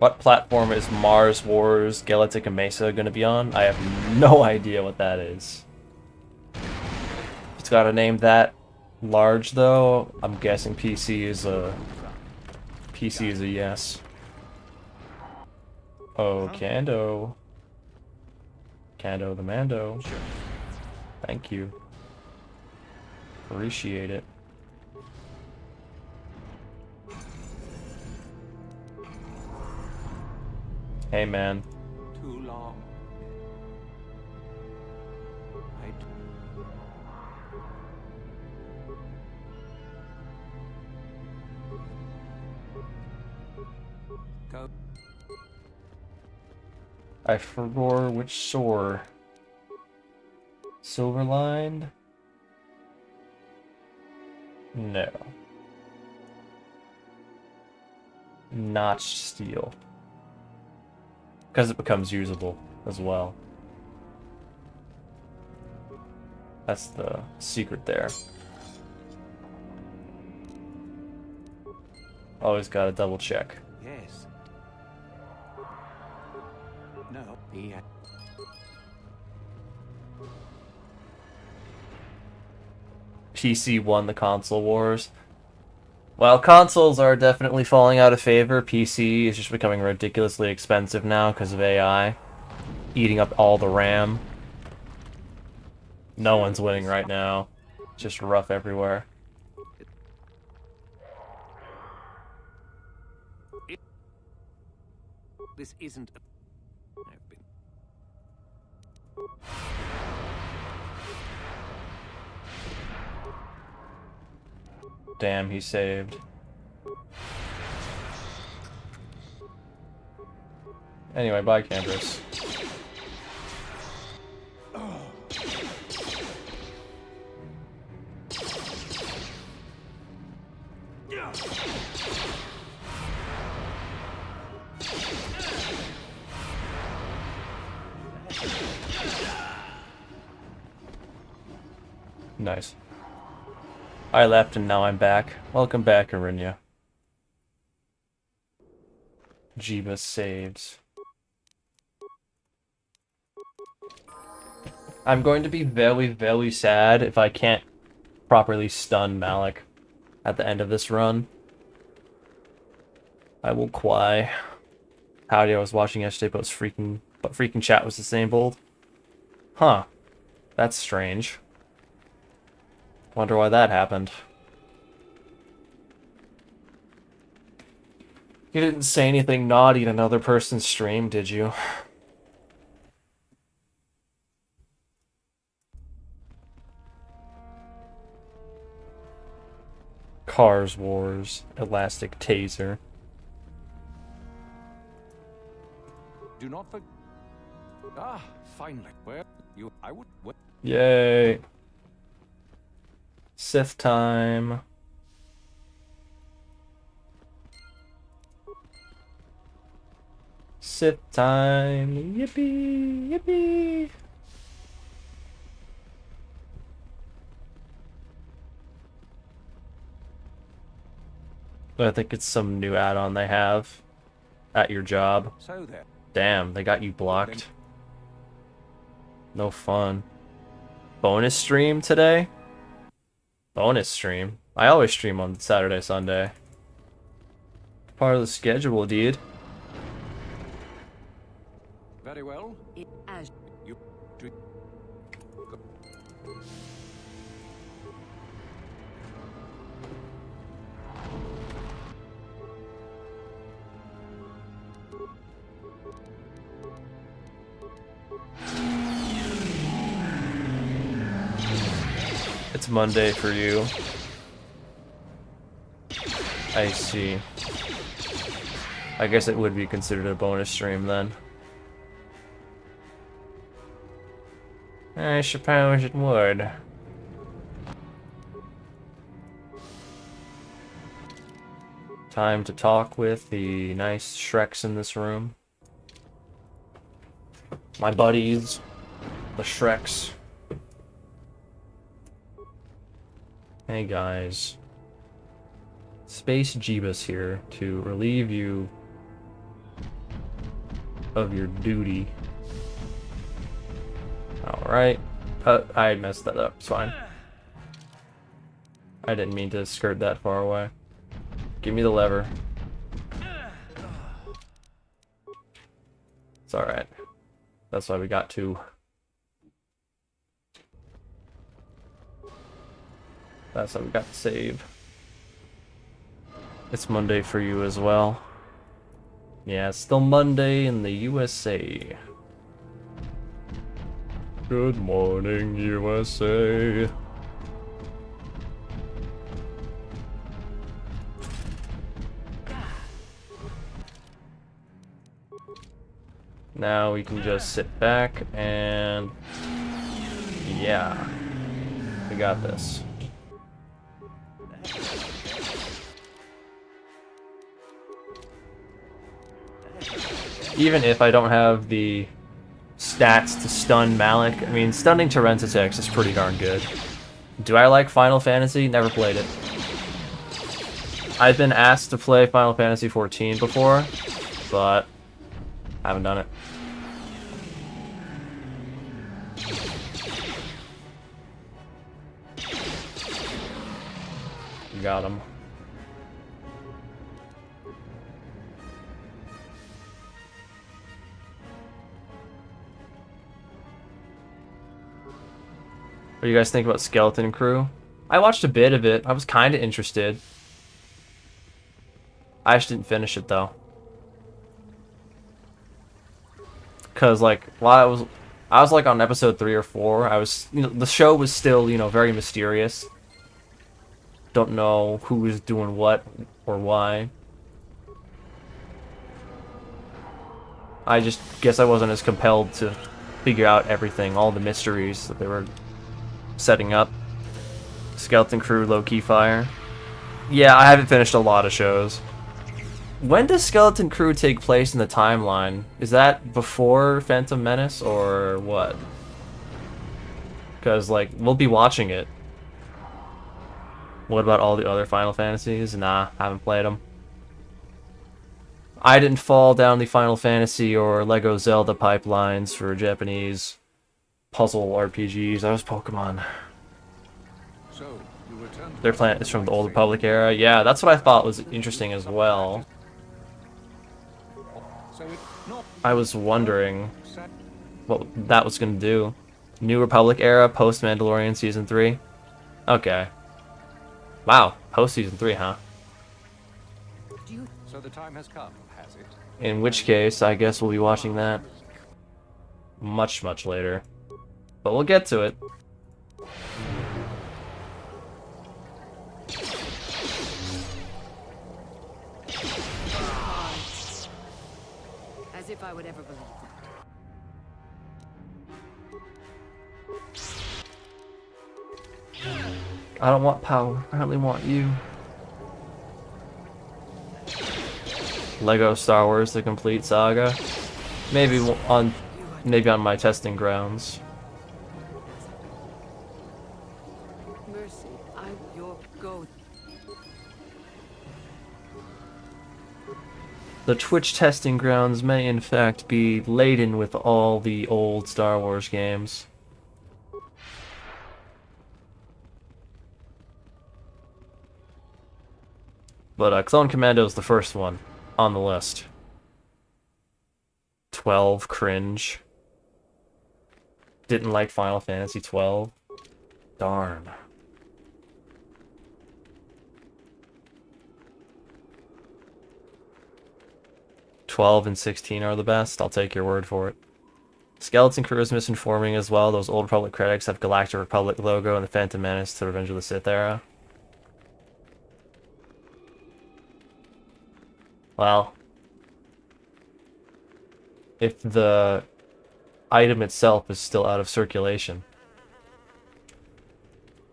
What platform is Mars Wars Galactica Mesa gonna be on? I have no idea what that is. It's got a name that large though. I'm guessing PC is a yes. Oh, Kando. Kando the Mando. Thank you. Appreciate it. Hey man. Too long. Go. I forgot which sword. Silverlined? No. Notched steel. Because it becomes usable as well. That's the secret there. Always gotta double check. Yes. No. He had. PC won the console wars. While consoles are definitely falling out of favor, PC is just becoming ridiculously expensive now because of AI. Eating up all the RAM. No one's winning right now. Just rough everywhere. This isn't. I've been. Damn, he saved. Anyway, bye, Canderous. Nice. I left and now I'm back. Welcome back, Arinya. Jeebus saves. I'm going to be very, very sad if I can't properly stun Malik at the end of this run. I will cry. Howdy, I was watching yesterday, but freaking chat was disabled. Huh. That's strange. Wonder why that happened. You didn't say anything naughty to another person's stream, did you? Cars Wars, Elastic Taser. Do not forget. Ah, finally. Where you? I would. What? Yay. Sith time. Sith time. Yippee! Yippee! I think it's some new add-on they have at your job. So there. Damn, they got you blocked. No fun. Bonus stream today? Bonus stream? I always stream on Saturday, Sunday. Part of the schedule, dude. Very well. As You do. It's Monday for you. I see. I guess it would be considered a bonus stream then. I suppose it would. Time to talk with the nice Shreks in this room. My buddies, the Shreks. Hey guys. Space Jeebus here to relieve you of your duty. Alright. I messed that up. It's fine. I didn't mean to skirt that far away. Give me the lever. It's alright. That's why we got two. That's why we got to save. It's Monday for you as well. Yeah, it's still Monday in the USA. Good morning, USA. Now we can just sit back and... yeah. We got this. Even if I don't have the stats to stun Malik, I mean, stunning Terrentitex is pretty darn good. Do I like Final Fantasy? Never played it. I've been asked to play Final Fantasy 14 before, but I haven't done it. Got him. What do you guys think about Skeleton Crew? I watched a bit of it. I was kind of interested. I just didn't finish it though. Cause like while I was like on episode 3 or 4. I was, you know, the show was still, you know, very mysterious. Don't know who was doing what or why. I just guess I wasn't as compelled to figure out everything, all the mysteries that they were setting up. Skeleton Crew, low-key fire. Yeah, I haven't finished a lot of shows. When does Skeleton Crew take place in the timeline? Is that before Phantom Menace or what? Because, like, we'll be watching it. What about all the other Final Fantasies? Nah, haven't played them. I didn't fall down the Final Fantasy or Lego Zelda pipelines for Japanese puzzle RPGs. I was Pokemon. So, you return to Their planet is from the Old Republic era. Yeah, that's what I thought was interesting as well. So it's not I was wondering sad. what that was going to do. New Republic era, post-Mandalorian Season 3. Okay. Wow, post-Season 3, huh? do you So the time has come, has it? In which case, I guess we'll be watching that much, much later. But we'll get to it. as if I would ever believe that. I don't want power. I only want you. Lego Star Wars: The Complete Saga. Maybe on my testing grounds. Mercy, I your go. The Twitch testing grounds may in fact be laden with all the old Star Wars games. But Clone Commando is the first one on the list. 12, cringe. Didn't like Final Fantasy 12. Darn. "12 and 16 are the best. I'll take your word for it. Skeleton Crew is misinforming as well. Those Old Republic credits have Galactic Republic logo and the Phantom Menace to Revenge of the Sith era. Well, if the item itself is still out of circulation.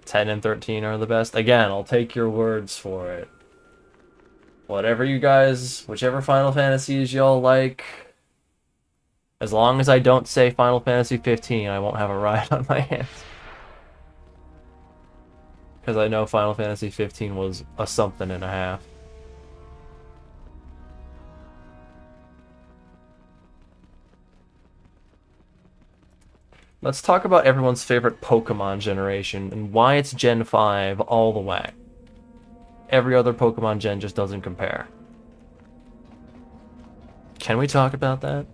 10 and 13 are the best. Again, I'll take your words for it. Whatever you guys, whichever Final Fantasies y'all like, as long as I don't say Final Fantasy 15, I won't have a riot on my hands. Because I know Final Fantasy 15 was a something and a half. Let's talk about everyone's favorite Pokemon generation and why it's Gen 5 all the way. Every other Pokemon gen just doesn't compare. Can we talk about that?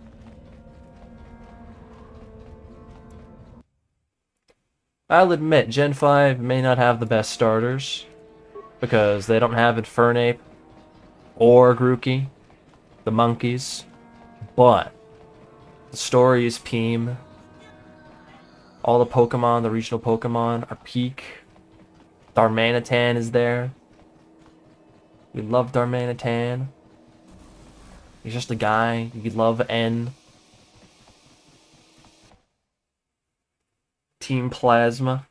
I'll admit, Gen 5 may not have the best starters, because they don't have Infernape or Grookey, the monkeys, but the story is Peem. All the Pokemon, the regional Pokemon, are peak. Darmanitan is there. We love Darmanitan. He's just a guy. You love N. Team Plasma.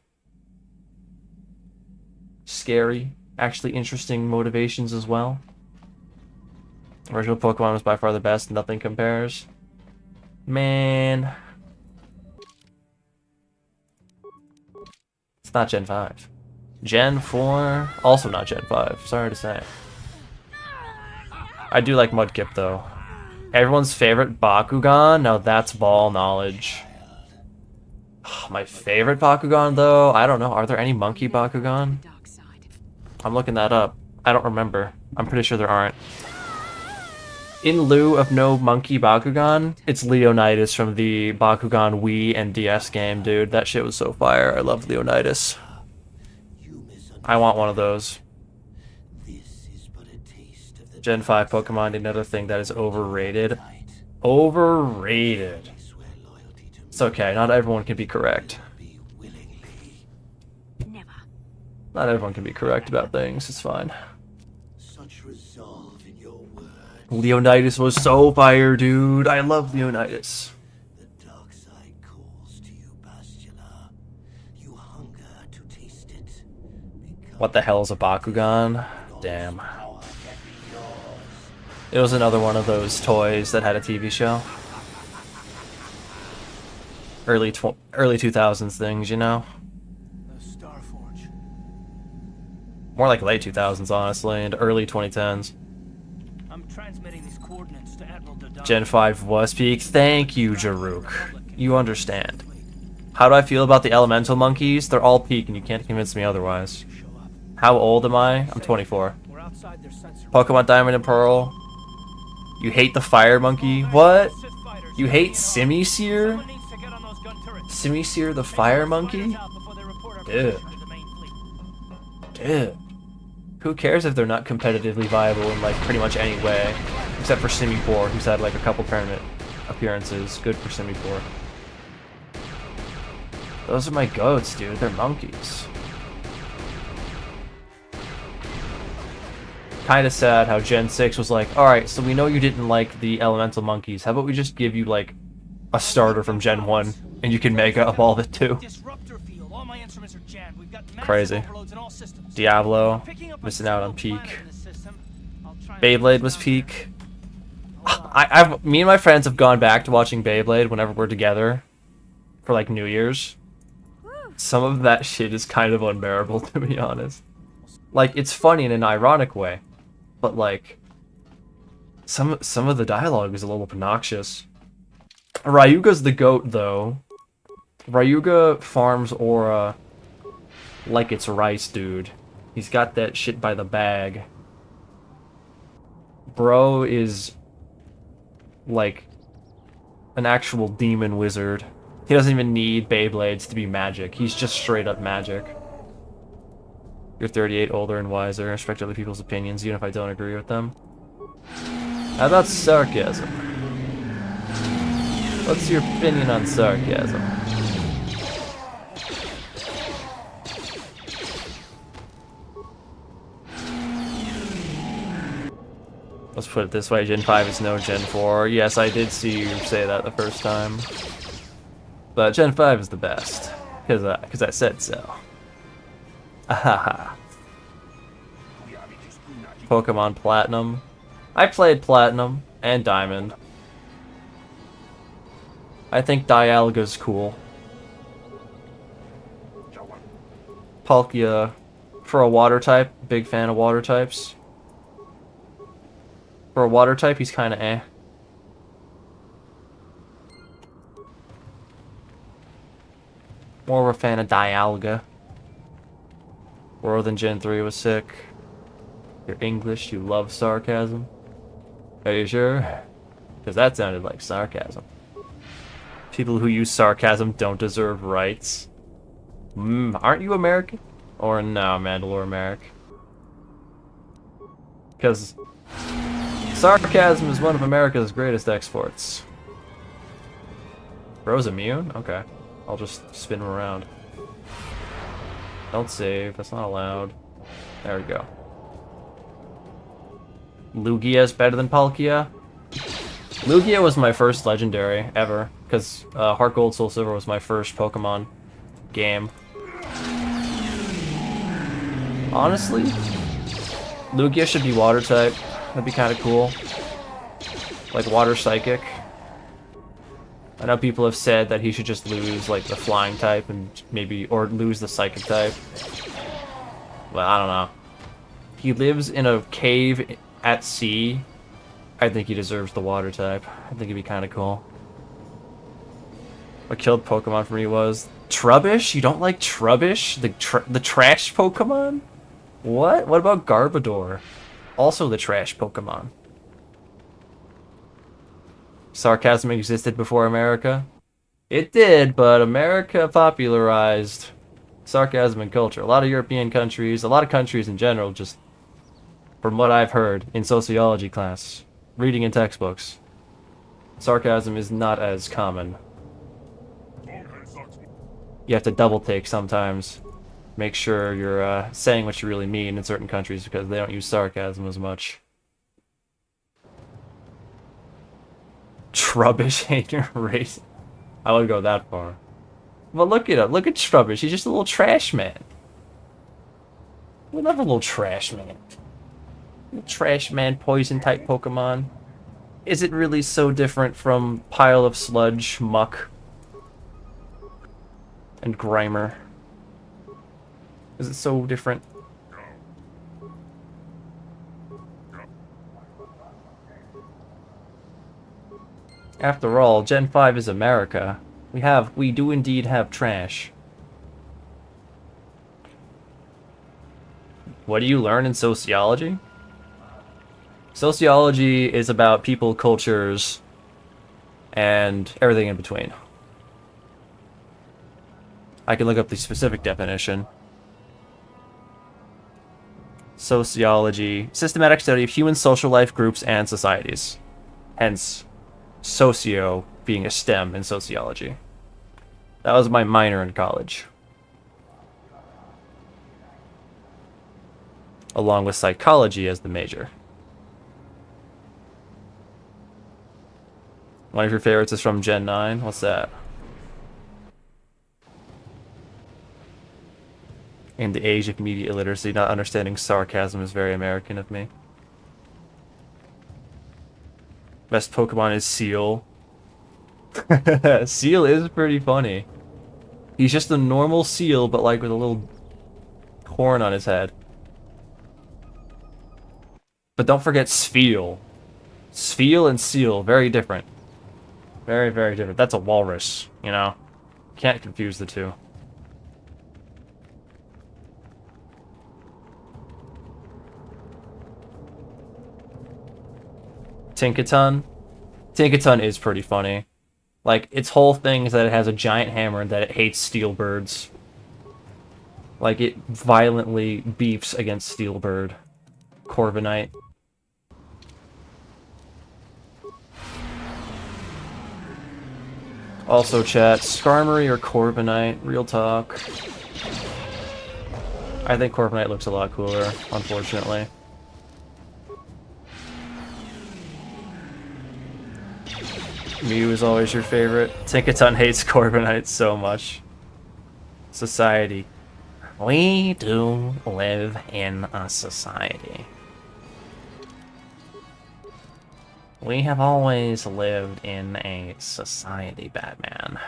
Scary. Actually interesting motivations as well. Original Pokemon was by far the best. Nothing compares. Man. It's not Gen 5. Gen 4, also not Gen 5. Sorry to say. I do like Mudkip, though. Everyone's favorite Bakugan? Now that's ball knowledge. My favorite Bakugan, though? I don't know. Are there any monkey Bakugan? I'm looking that up. I don't remember. I'm pretty sure there aren't. In lieu of no monkey Bakugan, it's Leonidas from the Bakugan Wii and DS game, dude. That shit was so fire. I love Leonidas. I want one of those. Gen 5 Pokemon, another thing that is overrated. Overrated. It's okay, not everyone can be correct. Not everyone can be correct about things, it's fine. Leonidas was so fire, dude. I love Leonidas. The dark side calls to you, Bastila. You hunger to taste it. What the hell is a Bakugan? Damn. It was another one of those toys that had a TV show. Early 2000s things, you know? More like late 2000s, honestly, and early 2010s. I'm transmitting these coordinates to Admiral Dodon. Gen 5 was peak. Thank you, Jaruk. You understand. How do I feel about the elemental monkeys? They're all peak, and you can't convince me otherwise. How old am I? I'm 24. Pokemon Diamond and Pearl. You hate the fire monkey? What? You hate Simisear? Simisear the fire monkey? Dude. Dude. Who cares if they're not competitively viable in like pretty much any way? Except for Simipour, who's had like a couple tournament appearances. Good for Simipour. Those are my goats, dude. They're monkeys. Kinda sad how Gen 6 was like, alright, so we know you didn't like the elemental monkeys. How about we just give you like a starter from Gen 1 and you can Mega Evolve it too? Crazy. Diablo, missing out on peak. Beyblade was peak. Me and my friends have gone back to watching Beyblade whenever we're together for like New Year's. Some of that shit is kind of unbearable, to be honest. Like, it's funny in an ironic way, but like, Some of the dialogue is a little obnoxious. Ryuga's the goat, though. Ryuga farms aura like it's rice, dude. He's got that shit by the bag. Bro is like an actual demon wizard. He doesn't even need Beyblades to be magic. He's just straight up magic. You're 38, older and wiser. Respect other people's opinions, even if I don't agree with them. How about sarcasm? What's your opinion on sarcasm? Let's put it this way, Gen 5 is no Gen 4. Yes, I did see you say that the first time. But Gen 5 is the best. Because I said so. Ahaha. Pokemon Platinum. I played Platinum and Diamond. I think Dialga's cool. Palkia, for a water type, big fan of water types. For a water type, he's kind of eh. More of a fan of Dialga. World in Gen 3 was sick. You're English, you love sarcasm. Are you sure? Because that sounded like sarcasm. People who use sarcasm don't deserve rights. Aren't you American? Or no, Mandalore American? Because sarcasm is one of America's greatest exports. Bro's immune? Okay. I'll just spin him around. Don't save, that's not allowed. There we go. Lugia is better than Palkia? Lugia was my first legendary ever, because Heart Gold Soul Silver was my first Pokemon game. Honestly, Lugia should be water type. That'd be kind of cool. Like water psychic. I know people have said that he should just lose like the flying type and maybe, or lose the psychic type. But I don't know. He lives in a cave at sea. I think he deserves the water type. I think it'd be kind of cool. What killed Pokemon for me was Trubbish? You don't like Trubbish? The trash Pokemon? What? What about Garbodor? Also the trash Pokemon. Sarcasm existed before America? It did, but America popularized sarcasm and culture. A lot of European countries, a lot of countries in general, just from what I've heard in sociology class, reading in textbooks, sarcasm is not as common. You have to double take sometimes. Make sure you're saying what you really mean in certain countries because they don't use sarcasm as much. Trubbish ain't your race. I wouldn't go that far. But look at him. Look at Trubbish. He's just a little trash man. We love a little trash man. Little trash man poison type Pokemon. Is it really so different from Pile of Sludge, Muck, and Grimer? Is it so different? After all, Gen 5 is America. We do indeed have trash. What do you learn in sociology? Sociology is about people, cultures, and everything in between. I can look up the specific definition. Sociology, systematic study of human social life, groups, and societies. Hence, socio being a STEM in sociology. That was my minor in college. Along with psychology as the major. One of your favorites is from Gen 9? What's that? In the age of media illiteracy, not understanding sarcasm is very American of me. Best Pokemon is Seal. Seal is pretty funny. He's just a normal seal, but like with a little horn on his head. But don't forget Spheal. Sfeel and seal, very different. Very, very different. That's a walrus, you know? Can't confuse the two. Tinkaton? Tinkaton is pretty funny. Like, its whole thing is that it has a giant hammer and that it hates steel birds. Like, it violently beefs against Steelbird. Corviknight. Also, chat, Skarmory or Corviknight? Real talk. I think Corviknight looks a lot cooler, unfortunately. Mew is always your favorite. Tinkaton hates Corviknight so much. Society. We do live in a society. We have always lived in a society, Batman.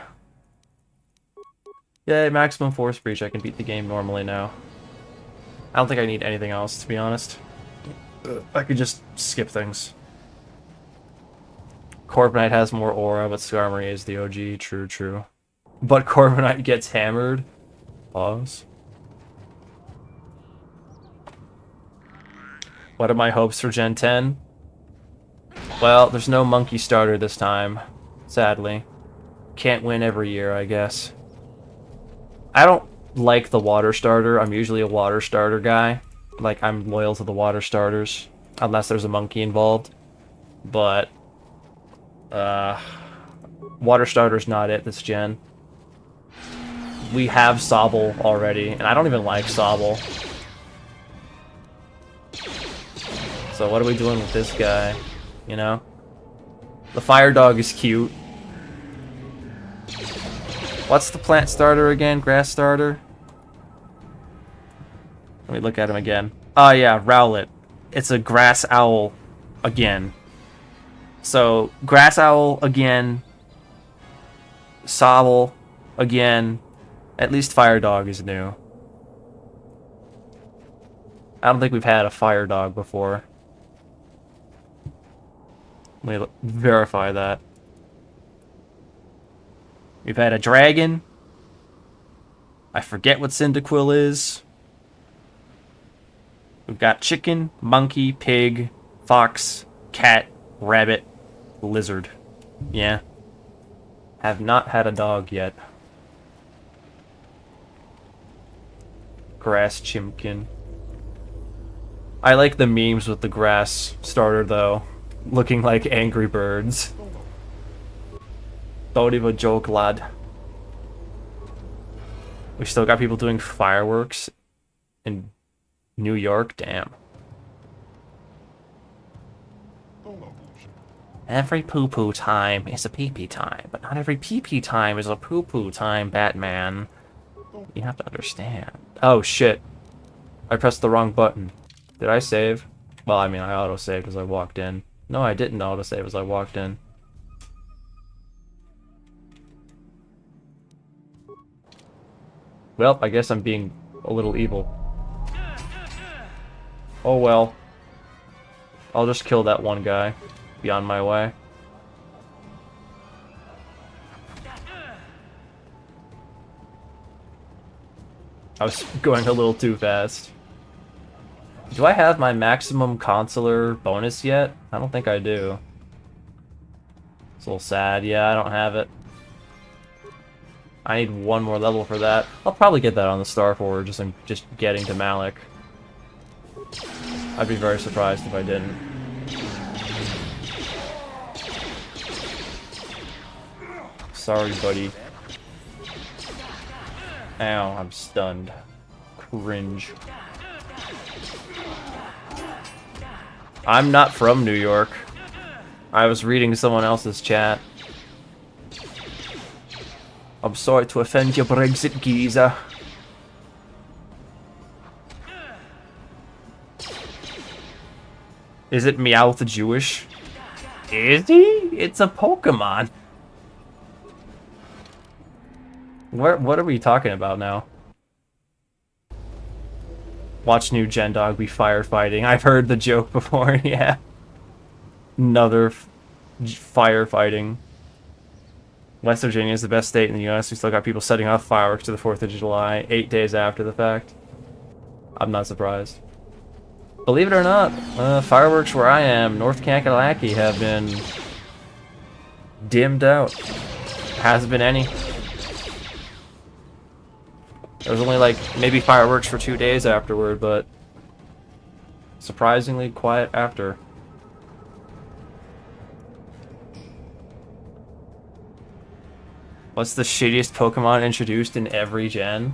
Yay, maximum force breach. I can beat the game normally now. I don't think I need anything else, to be honest. I could just skip things. Corviknight has more aura, but Skarmory is the OG. True, true. But Corviknight gets hammered. Pause. What are my hopes for Gen 10? Well, there's no monkey starter this time, sadly. Can't win every year, I guess. I don't like the water starter. I'm usually a water starter guy. Like, I'm loyal to the water starters, unless there's a monkey involved. But, water starter's not it this gen. We have Sobble already, and I don't even like Sobble. So what are we doing with this guy? You know? The fire dog is cute. What's the plant starter again? Grass starter? Let me look at him again. Oh yeah, Rowlet. It's a grass owl again. So, grass owl again. Sobble again. At least fire dog is new. I don't think we've had a fire dog before. Let me verify that. We've had a dragon. I forget what Cyndaquil is. We've got chicken, monkey, pig, fox, cat, rabbit, lizard. Yeah. Have not had a dog yet. Grass chimkin. I like the memes with the grass starter though. Looking like Angry Birds. Don't even joke, lad. We still got people doing fireworks in New York? Damn. Every poo-poo time is a pee-pee time, but not every pee-pee time is a poo-poo time, Batman. You have to understand. Oh, shit. I pressed the wrong button. Did I save? Well, I mean, I auto-saved as I walked in. No, I didn't auto-save as I walked in. Well, I guess I'm being a little evil. Oh well. I'll just kill that one guy. Be on my way. I was going a little too fast. Do I have my maximum consular bonus yet? I don't think I do. It's a little sad. Yeah, I don't have it. I need one more level for that. I'll probably get that on the Star Forward, just getting to Malik. I'd be very surprised if I didn't. Sorry, buddy. Ow, I'm stunned. Cringe. I'm not from New York. I was reading someone else's chat. I'm sorry to offend your Brexit geezer. Is it Meowth Jewish? Is he? It's a Pokemon. What are we talking about now? Watch new Gen Dog be firefighting. I've heard the joke before, yeah. Another firefighting. West Virginia is the best state in the U.S. We still got people setting off fireworks to the 4th of July 8 days after the fact. I'm not surprised. Believe it or not, fireworks where I am, North Kakalaki, have been dimmed out. Hasn't been any. There was only like maybe fireworks for 2 days afterward, but surprisingly quiet after. What's the shittiest Pokemon introduced in every gen?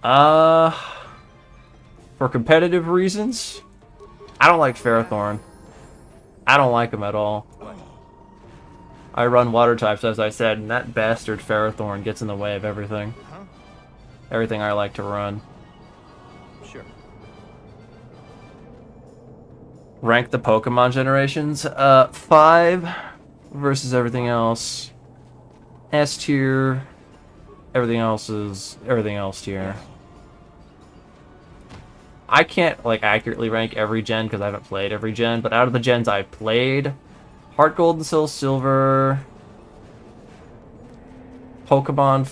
For competitive reasons, I don't like Ferrothorn. I don't like him at all. I run water types, as I said, and that bastard Ferrothorn gets in the way of everything. Everything I like to run. Sure. Rank the Pokemon generations. 5 versus everything else. S tier. Everything else is everything else tier. I can't like accurately rank every gen because I haven't played every gen, but out of the gens I've played, Heart Gold and Soul Silver, Pokemon,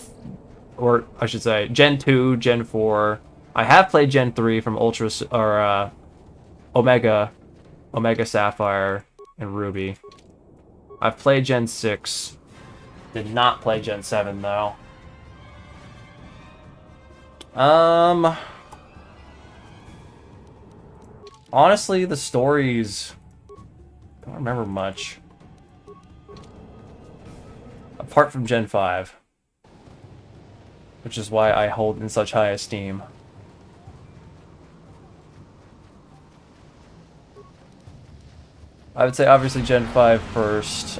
or I should say Gen 2, Gen 4. I have played Gen 3 from Ultra or Omega Sapphire and Ruby. I've played Gen 6. Did not play Gen 7 though. Honestly, the stories, I don't remember much. Apart from Gen 5. Which is why I hold in such high esteem. I would say obviously Gen 5 first.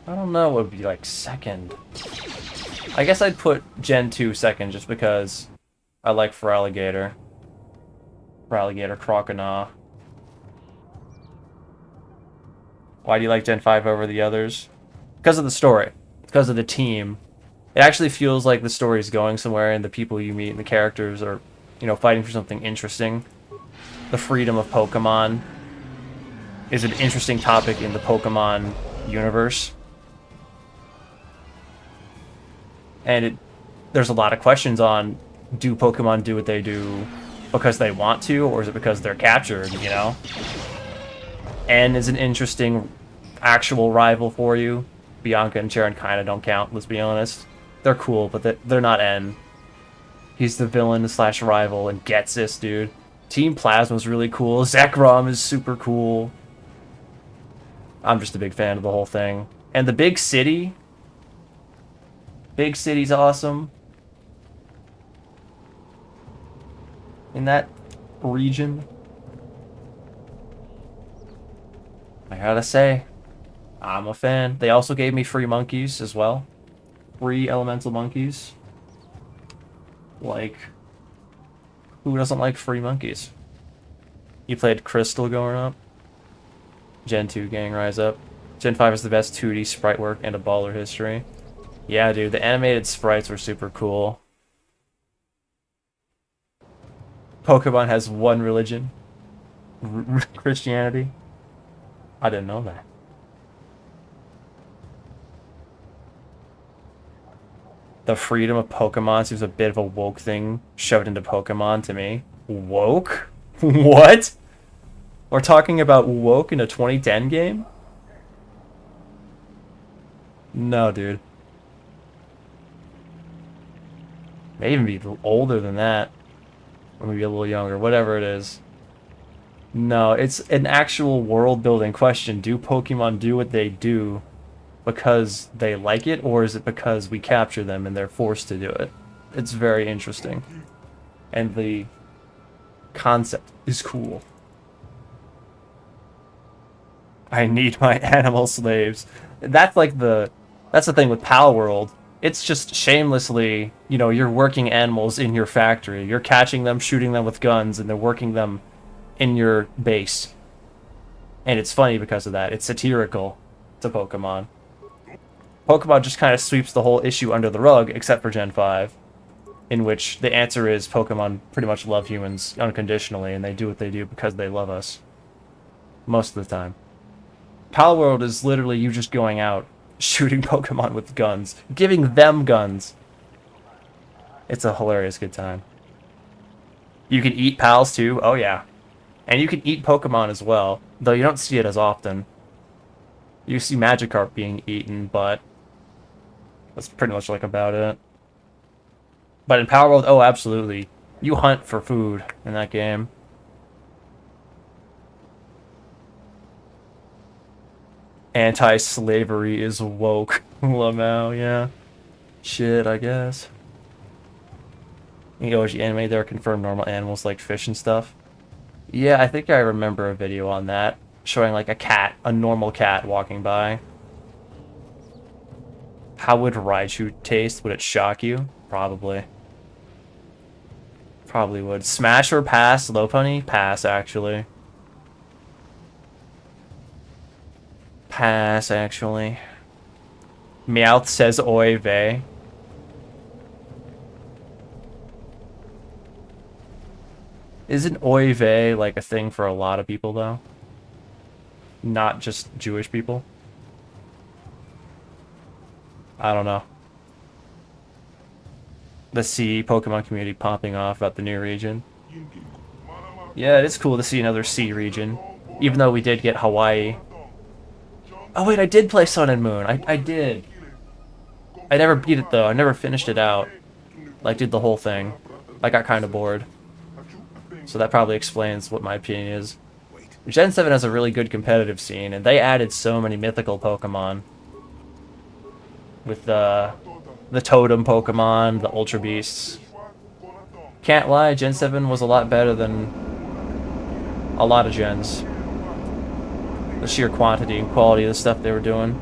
I don't know what would be like second. I guess I'd put Gen 2 second just because I like Feraligatr. Feraligatr, Croconaw. Why do you like Gen 5 over the others? Because of the story. Because of the team. It actually feels like the story's going somewhere and the people you meet and the characters are, you know, fighting for something interesting. The freedom of Pokemon is an interesting topic in the Pokemon universe. And there's a lot of questions on, do Pokemon do what they do because they want to, or is it because they're captured, you know? N is an interesting actual rival for you. Bianca and Sharon kind of don't count, let's be honest. They're cool, but they're not N. He's the villain slash rival and gets this, dude. Team Plasma's really cool. Zekrom is super cool. I'm just a big fan of the whole thing. And the big city... Big city's awesome. In that region. I gotta say, I'm a fan. They also gave me free monkeys as well. Free elemental monkeys. Like, who doesn't like free monkeys? You played Crystal growing up? Gen 2 gang rise up. Gen 5 is the best 2D sprite work and a baller history. Yeah, dude, the animated sprites were super cool. Pokemon has one religion. Christianity. I didn't know that. The freedom of Pokemon seems a bit of a woke thing shoved into Pokemon to me. Woke? What? We're talking about woke in a 2010 game? No, dude. May even be older than that. Or maybe a little younger, whatever it is. No, it's an actual world-building question. Do Pokemon do what they do because they like it, or is it because we capture them and they're forced to do it? It's very interesting. And the concept is cool. I need my animal slaves. That's like that's the thing with Pal World. It's just shamelessly, you know, you're working animals in your factory. You're catching them, shooting them with guns, and they're working them in your base. And it's funny because of that. It's satirical. to Pokemon. Pokemon just kind of sweeps the whole issue under the rug, except for Gen 5, in which the answer is Pokemon pretty much love humans unconditionally, and they do what they do because they love us. Most of the time. Pal World is literally you just going out, shooting Pokemon with guns, giving them guns. It's a hilarious good time. You can eat pals too, oh yeah. And you can eat Pokemon as well, though you don't see it as often. You see Magikarp being eaten, but that's pretty much like about it. But in Power World, oh absolutely. You hunt for food in that game. Anti-slavery is woke. Lamau, yeah. Shit, I guess. In the OG anime, there are confirmed normal animals like fish and stuff. Yeah, I think I remember a video on that, showing like a cat, a normal cat walking by. How would Raichu taste? Would it shock you? Probably. Probably would. Smash or pass, Lopunny? Pass, actually. Pass, actually. Meowth says oy vey. Isn't oy vey like a thing for a lot of people, though? Not just Jewish people? I don't know. The sea Pokemon community popping off about the new region. Yeah, it is cool to see another sea region. Even though we did get Hawaii. Oh wait, I did play Sun and Moon. I did. I never beat it though. I never finished it out. Like, did the whole thing. I got kind of bored. So that probably explains what my opinion is. Gen 7 has a really good competitive scene, and they added so many mythical Pokemon. With the Totem Pokemon, the Ultra Beasts. Can't lie, Gen 7 was a lot better than a lot of gens. The sheer quantity and quality of the stuff they were doing.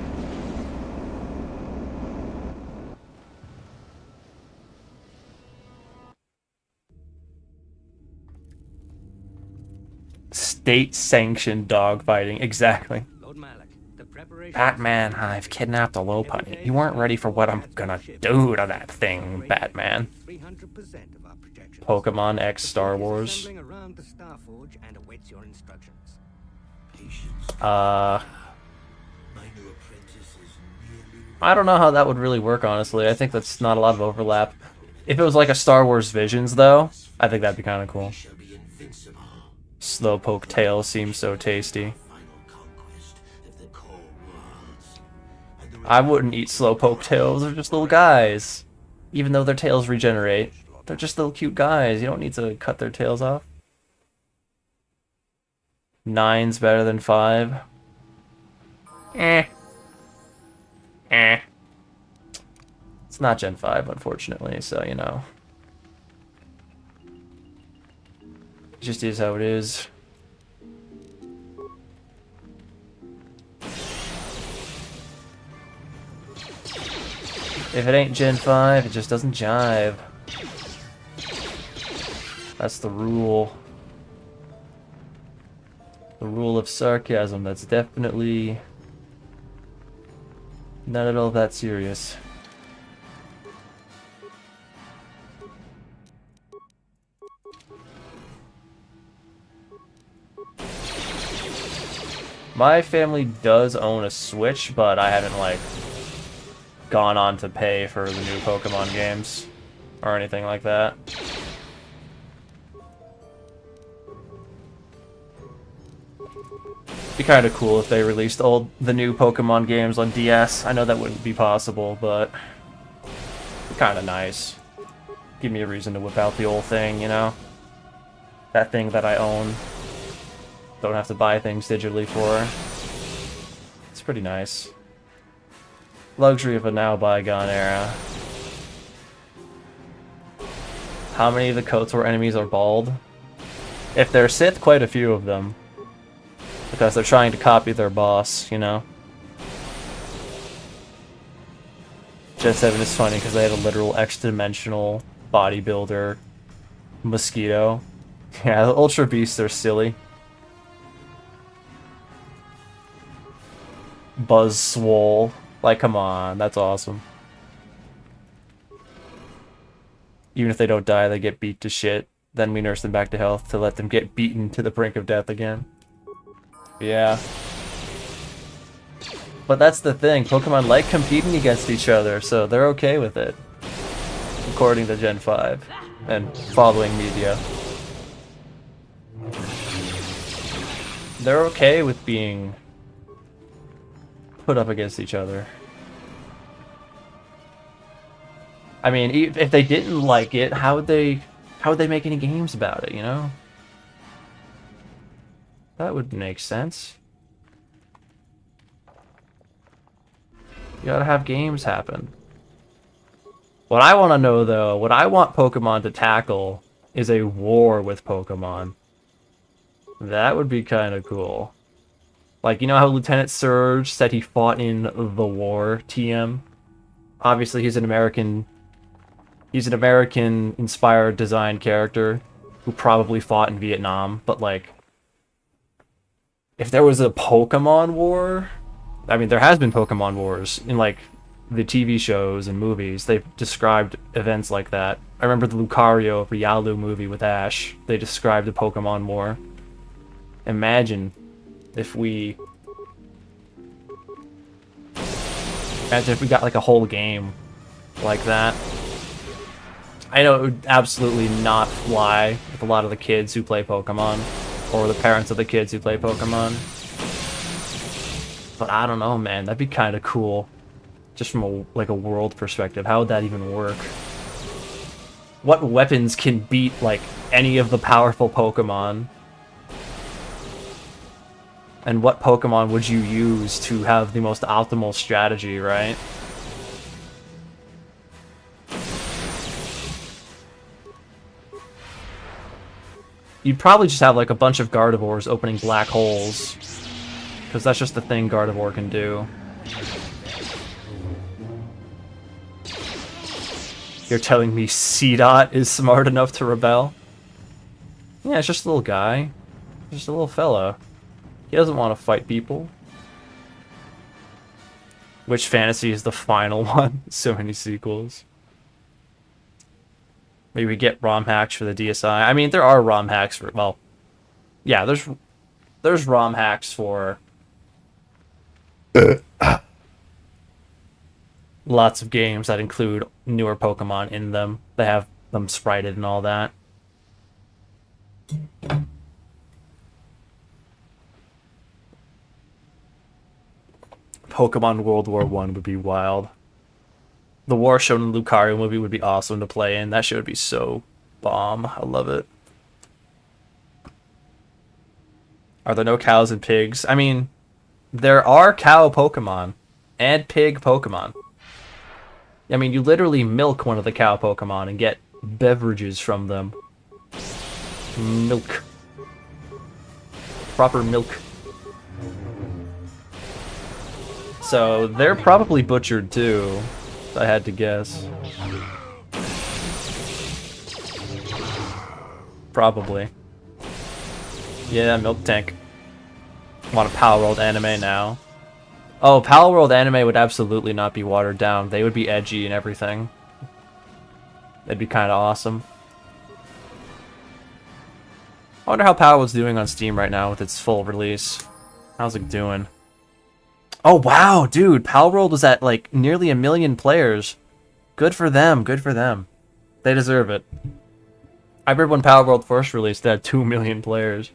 State-sanctioned dogfighting, exactly. Batman, I've kidnapped a Lopunny. You weren't ready for what I'm gonna do to that thing, Batman. Pokemon X Star Wars. I don't know how that would really work, honestly. I think that's not a lot of overlap. If it was like a Star Wars Visions, though, I think that'd be kind of cool. Slowpoke tail seems so tasty. I wouldn't eat Slowpoke tails, they're just little guys. Even though their tails regenerate, they're just little cute guys. You don't need to cut their tails off. 9's better than 5. It's not Gen 5, unfortunately, so, you know. It just is how it is. If it ain't Gen 5, it just doesn't jive. That's the rule. The rule of sarcasm that's definitely not at all that serious. My family does own a Switch, but I haven't, like, gone on to pay for the new Pokemon games or anything like that. Be kind of cool if they released the new Pokemon games on DS. I know that wouldn't be possible, but kind of nice. Give me a reason to whip out the old thing, you know? That thing that I own. Don't have to buy things digitally for. It's pretty nice. Luxury of a now bygone era. How many of the KOTOR enemies are bald? If they're Sith, quite a few of them. Because they're trying to copy their boss, you know? Gen 7 is funny because they had a literal X-dimensional bodybuilder mosquito. Yeah, the Ultra Beasts are silly. Buzz Swole. Like, come on, that's awesome. Even if they don't die, they get beat to shit. Then we nurse them back to health to let them get beaten to the brink of death again. Yeah. But that's the thing, Pokemon like competing against each other, so they're okay with it. According to Gen 5 and following media. They're okay with being put up against each other. I mean, if they didn't like it, how would they make any games about it, you know? That would make sense. You gotta have games happen. What I want to know, though, what I want Pokemon to tackle is a war with Pokemon. That would be kind of cool. Like, you know how Lieutenant Surge said he fought in the war, TM? Obviously, he's an American-inspired design character who probably fought in Vietnam, but, like, if there was a Pokemon war... I mean, there has been Pokemon wars in, like, the TV shows and movies. They've described events like that. I remember the Lucario Riolu movie with Ash. They described a Pokemon war. Imagine if we got, like, a whole game like that. I know it would absolutely not fly with a lot of the kids who play Pokemon, or the parents of the kids who play Pokemon. But I don't know, man. That'd be kind of cool. Just from a world perspective. How would that even work? What weapons can beat, like, any of the powerful Pokemon? And what Pokemon would you use to have the most optimal strategy, right? You'd probably just have, like, a bunch of Gardevoirs opening black holes. Because that's just the thing Gardevoir can do. You're telling me C-Dot is smart enough to rebel? Yeah, it's just a little guy. Just a little fella. He doesn't want to fight people. Which fantasy is the final one? So many sequels. Maybe we get ROM hacks for the DSi. I mean, there are ROM hacks for... Well, yeah, there's ROM hacks for... lots of games that include newer Pokemon in them. They have them sprited and all that. Pokemon World War I would be wild. The war shown in the Lucario movie would be awesome to play in. That shit would be so bomb. I love it. Are there no cows and pigs? I mean, there are cow Pokemon and pig Pokemon. I mean, you literally milk one of the cow Pokemon and get beverages from them. Milk. Proper milk. So, they're probably butchered too, if I had to guess. Probably. Yeah, Milk Tank. Want a Power World anime now. Oh, Power World anime would absolutely not be watered down. They would be edgy and everything. That'd be kind of awesome. I wonder how Power World's doing on Steam right now with its full release. How's it doing? Oh, wow, dude. Power World was at, like, nearly 1 million players. Good for them. Good for them. They deserve it. I remember when Power World first released, they had 2 million players.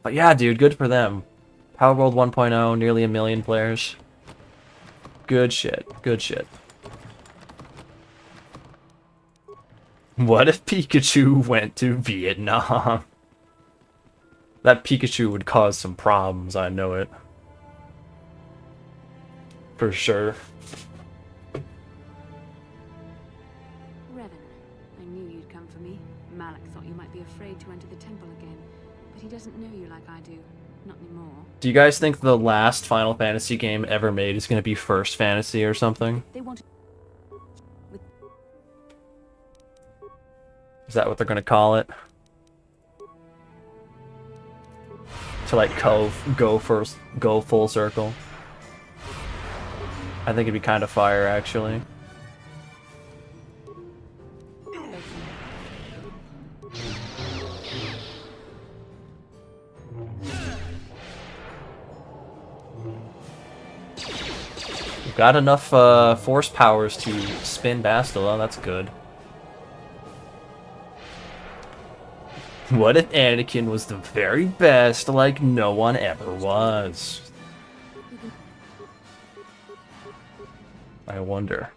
But yeah, dude, good for them. Power World 1.0, nearly 1 million players. Good shit. Good shit. What if Pikachu went to Vietnam? That Pikachu would cause some problems, I know it. For sure. Revan, I knew you'd come for me. Malik thought you might be afraid to enter the temple again, but he doesn't know you like I do. Not anymore. Do you guys think the last Final Fantasy game ever made is going to be First Fantasy or something? They wanted... Is that what they're going to call it? To like go full circle. I think it'd be kind of fire, actually. We've got enough force powers to spin Bastila, that's good. What if Anakin was the very best, like no one ever was? I wonder.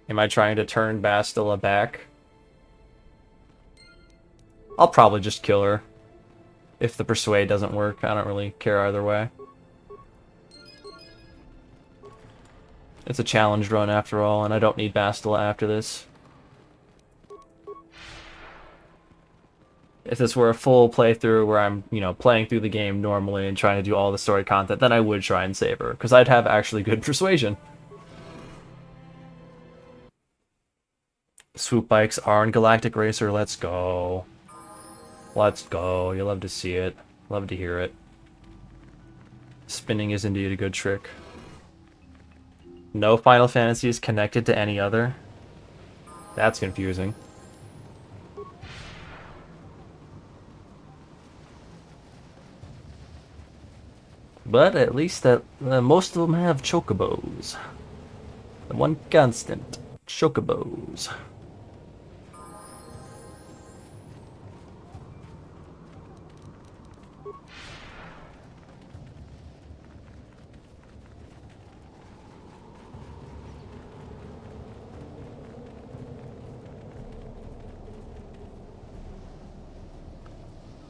Am I trying to turn Bastila back? I'll probably just kill her. If the Persuade doesn't work, I don't really care either way. It's a challenge run after all, and I don't need Bastila after this. If this were a full playthrough where I'm, you know, playing through the game normally and trying to do all the story content, then I would try and save her, because I'd have actually good persuasion. Swoop bikes are in Galactic Racer, let's go. Let's go, you love to see it. Love to hear it. Spinning is indeed a good trick. No Final Fantasy is connected to any other. That's confusing. But at least that most of them have chocobos. The one constant, chocobos.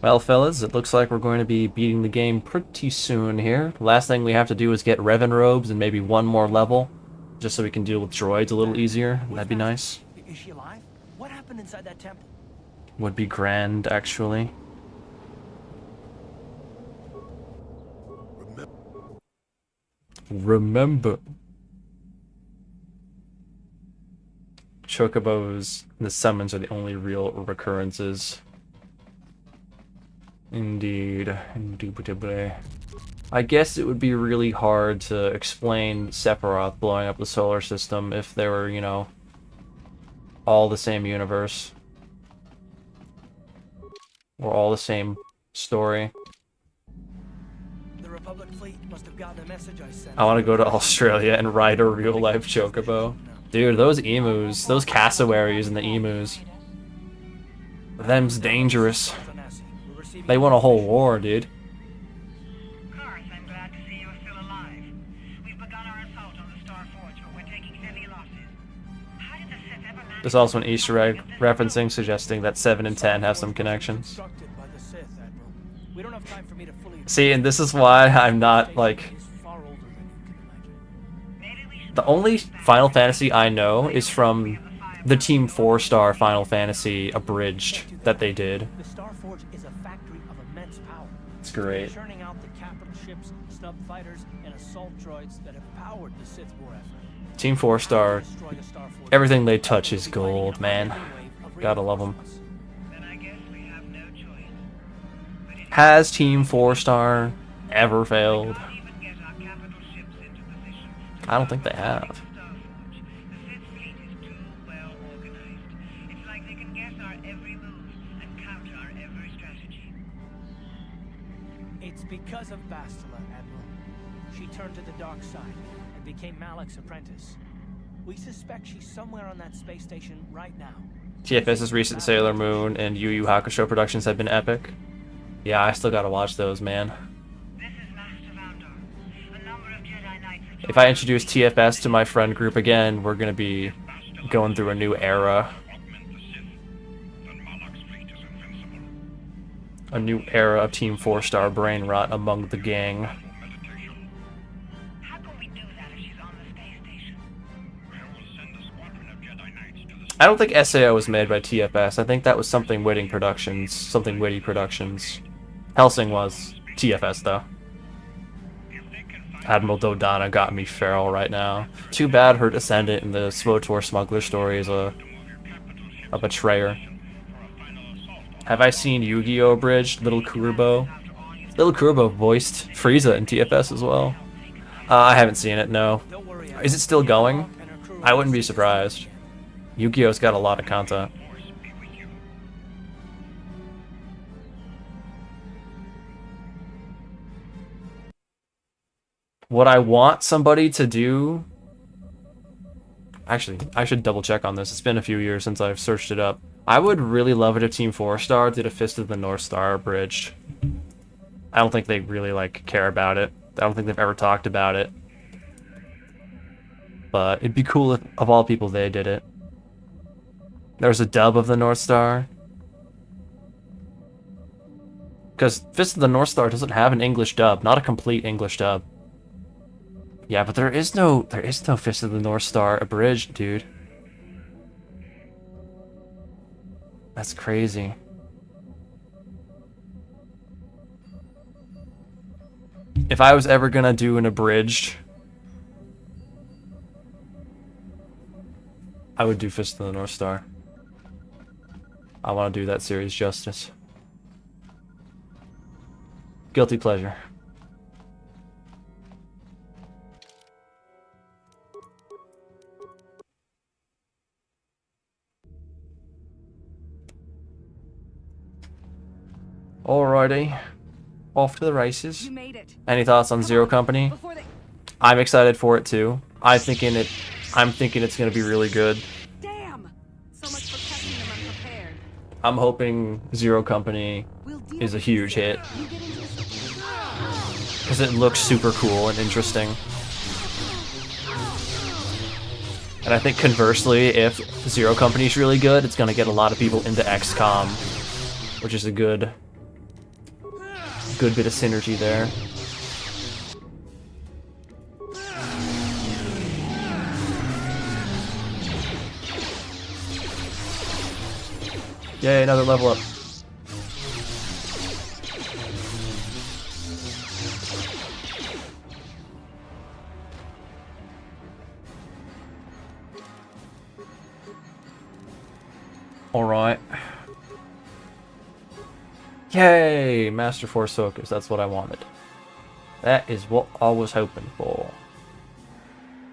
Well, fellas, it looks like we're going to be beating the game pretty soon here. Last thing we have to do is get Revan robes and maybe one more level, just so we can deal with droids a little easier. That'd be nice. Is she alive? What happened inside that temple? Would be grand, actually. Remember. Chocobos and the summons are the only real recurrences. Indeed, indubitably. I guess it would be really hard to explain Sephiroth blowing up the solar system if they were, you know, all the same universe. Or all the same story. The Republic fleet must have gotten a message I sent. I want to go to Australia and ride a real-life chocobo. Dude, those emus, those cassowaries and the emus. Them's dangerous. They won a whole war, dude. Of course, I'm glad to see you are still alive. We've begun our assault on the Star Forge, but we're taking heavy losses. How did the Sith ever manage? There's also an Easter egg referencing suggesting that 7 and 10 have some connections. Constructed by the Sith, Admiral. We don't have time for me to fully See, and this is why I'm not, like... is far older than you can imagine. Maybe we should The only Final Fantasy I know is from the Team 4-star Final Fantasy abridged that they did. The Star Forge is a factory of immense power. It's great. Churning out the capital ships, snub fighters, and assault droids that have powered the Sith war effort. Team 4-star, Destroy the Star Forge. everything they touch is gold, man. Gotta love them. then I guess we have no choice. But it Has Team 4-star ever failed? can't even get our capital ships into position. I don't think they have. Starforge. The Sith fleet is too well organized. It's like they can guess our every move and counter our every strategy. It's because of Bastila, Admiral. She turned to the dark side and became Malak's apprentice. We suspect she's somewhere on that space station right now. TFS's recent Sailor Moon and Yu Yu Hakusho productions have been epic. Yeah, I still gotta watch those, man. This is Master Vandor. A number of Jedi Knights have If I introduce TFS to my friend group again, we're gonna be going through a new era. A new era of Team 4-star brain rot among the gang. How can we do that if she's on the space station? I don't think SAO was made by TFS. I think that was Something Witty Productions. Something Witty Productions. Helsing was. TFS, though. Admiral Dodonna got me feral right now. Too bad her descendant in the SWTOR smuggler story is a betrayer. Have I seen Yu-Gi-Oh! Abridged? Little Kurubo? Little Kurubo voiced Frieza in TFS as well. I haven't seen it, no. Don't worry. Is it still going? Hawk and her crew I wouldn't be will see this surprised. again. Yu-Gi-Oh's got a lot of content. What I want somebody to do... Actually, I should double check on this. It's been a few years since I've searched it up. I would really love it if Team 4-Star did a Fist of the North Star abridged. I don't think they really, like, care about it. I don't think they've ever talked about it. But it'd be cool if, of all people, they did it. There's a dub of the North Star. Because Fist of the North Star doesn't have an English dub, not a complete English dub. Yeah, but there is no Fist of the North Star abridged, dude. That's crazy. If I was ever gonna do an abridged, I would do Fist of the North Star. I want to do that series justice. Guilty pleasure. Alrighty. Off to the races. You made it. Any thoughts on Zero Company? Before they... I'm excited for it too. I'm thinking it's gonna be really good. Damn! So much for catching them unprepared. I'm hoping Zero Company We'll deal is a with huge hit. You get into this. Because it looks super cool and interesting. And I think conversely, if Zero Company's really good, it's gonna get a lot of people into XCOM, which is a good bit of synergy there. Yay, another level up. Alright. Yay! Master Force Focus, that's what I wanted. That is what I was hoping for.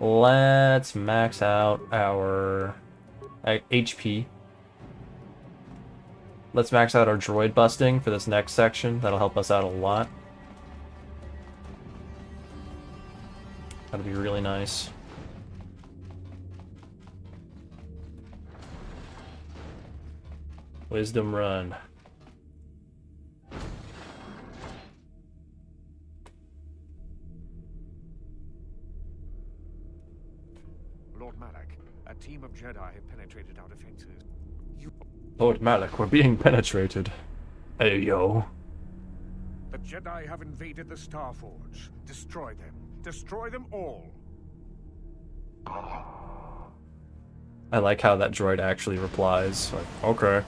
Let's max out our HP. Let's max out our droid busting for this next section. That'll help us out a lot. That'll be really nice. Wisdom run. Lord Malak, a team of Jedi have penetrated our defenses. Lord Malak, we're being penetrated. Hey, yo. The Jedi have invaded the Starforge. Destroy them. Destroy them all. I like how that droid actually replies. Like, okay.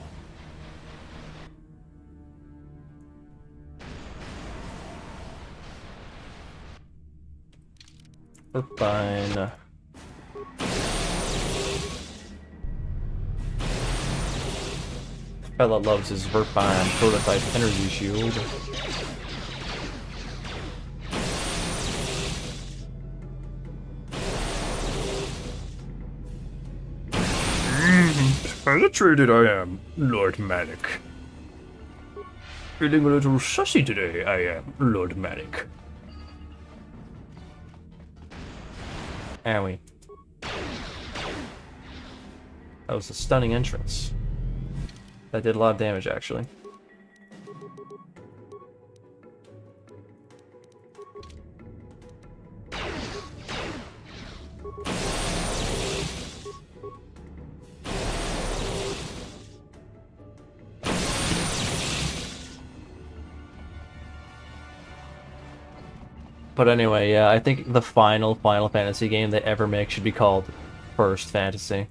We're fine. Fella loves his Verpine prototype energy shield. Penetrated I am, Lord Malak. Feeling a little sussy today, I am, Lord Malak. Owie. That was a stunning entrance. That did a lot of damage, actually. But anyway, yeah, I think the final Final Fantasy game they ever make should be called First Fantasy.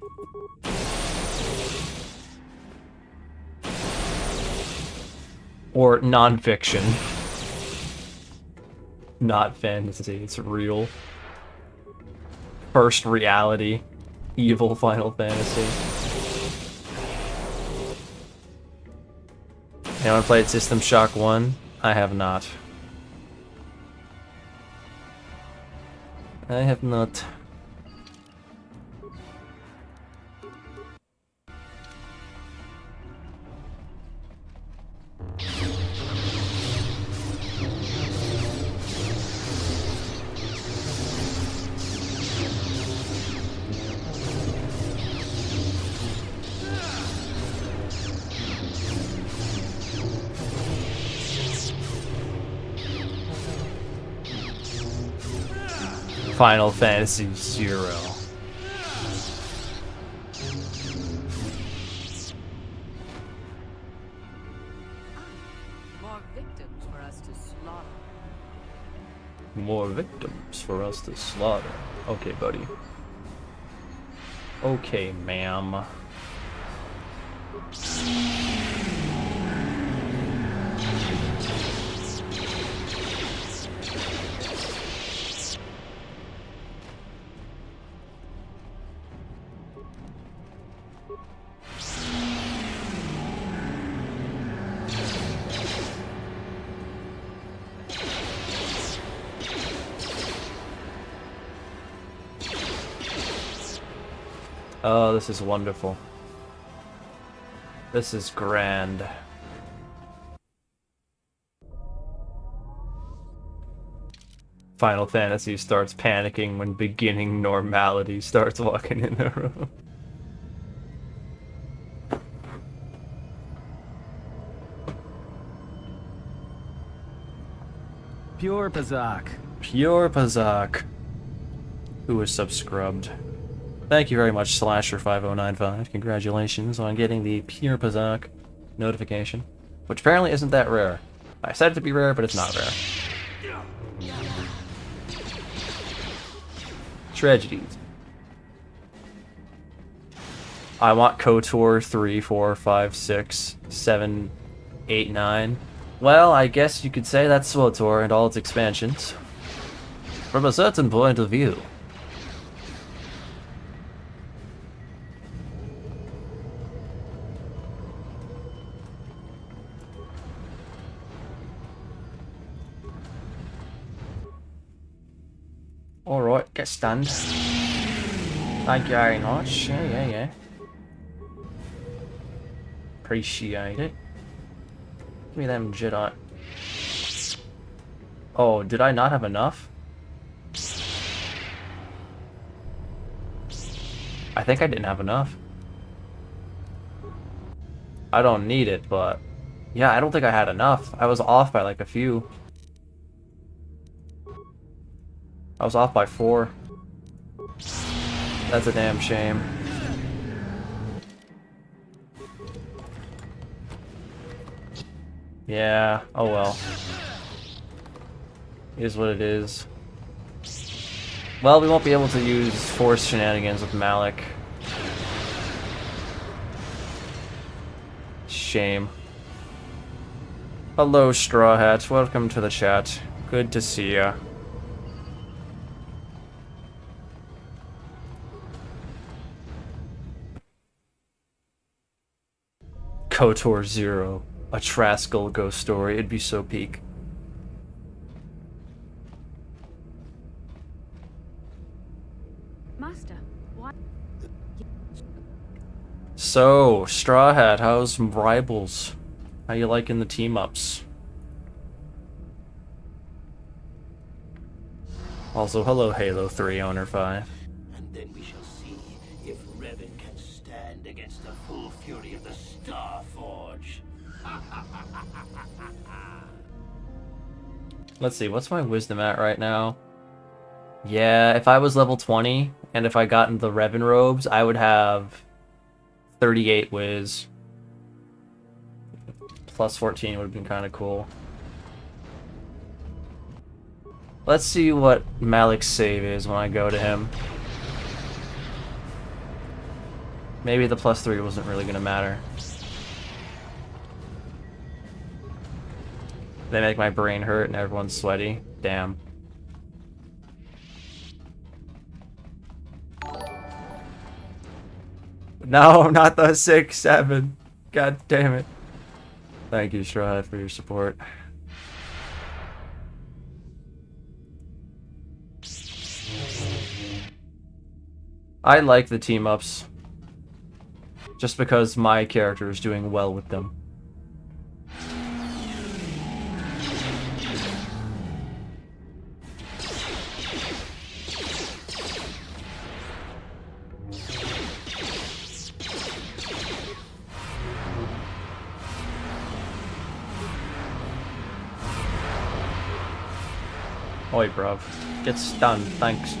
Or non-fiction. Not fantasy, it's real. First reality. Evil Final Fantasy. Anyone played System Shock 1? I have not. I have not. Final Fantasy 0. More victims for us to slaughter. More victims for us to slaughter. Okay, buddy. Okay, ma'am. Oh, this is wonderful. This is grand. Final Fantasy starts panicking when beginning normality starts walking in the room. Pure Pazak. Pure Pazak. Who is subscribed. Thank you very much, Slasher5095. Congratulations on getting the Pure Pazak notification, which apparently isn't that rare. I said it to be rare, but it's not rare. Tragedies. I want KOTOR 3, 4, 5, 6, 7, 8, 9. Well, I guess you could say that's SWTOR and all its expansions. From a certain point of view. Alright, get stunned. Thank you very much. Yeah. Appreciate it. Give me them Jedi. Oh, did I not have enough? I think I didn't have enough. I don't need it, but... yeah, I don't think I had enough. I was off by like a few. I was off by 4. That's a damn shame. Yeah, oh well. It is what it is. Well, we won't be able to use force shenanigans with Malik. Shame. Hello, Straw Hat. Welcome to the chat. Good to see ya. KOTOR 0. A Traskull ghost story. It'd be so peak. Master, why? So, Straw Hat, how's Rivals? How you liking the team-ups? Also, hello Halo 3 Owner 5. And then we shall see if Revan can stand against the full fury of the Star Forge. Let's see, what's my wisdom at right now? Yeah, if I was level 20, and if I got into the Revan robes, I would have 38 whiz. Plus 14 would have been kind of cool. Let's see what Malik's save is when I go to him. Maybe the plus 3 wasn't really going to matter. They make my brain hurt and everyone's sweaty. Damn. No, not the 6, 7. God damn it. Thank you, Straw Hat, for your support. I like the team-ups. Just because my character is doing well with them. Oi, bruv. Get stunned, thanks.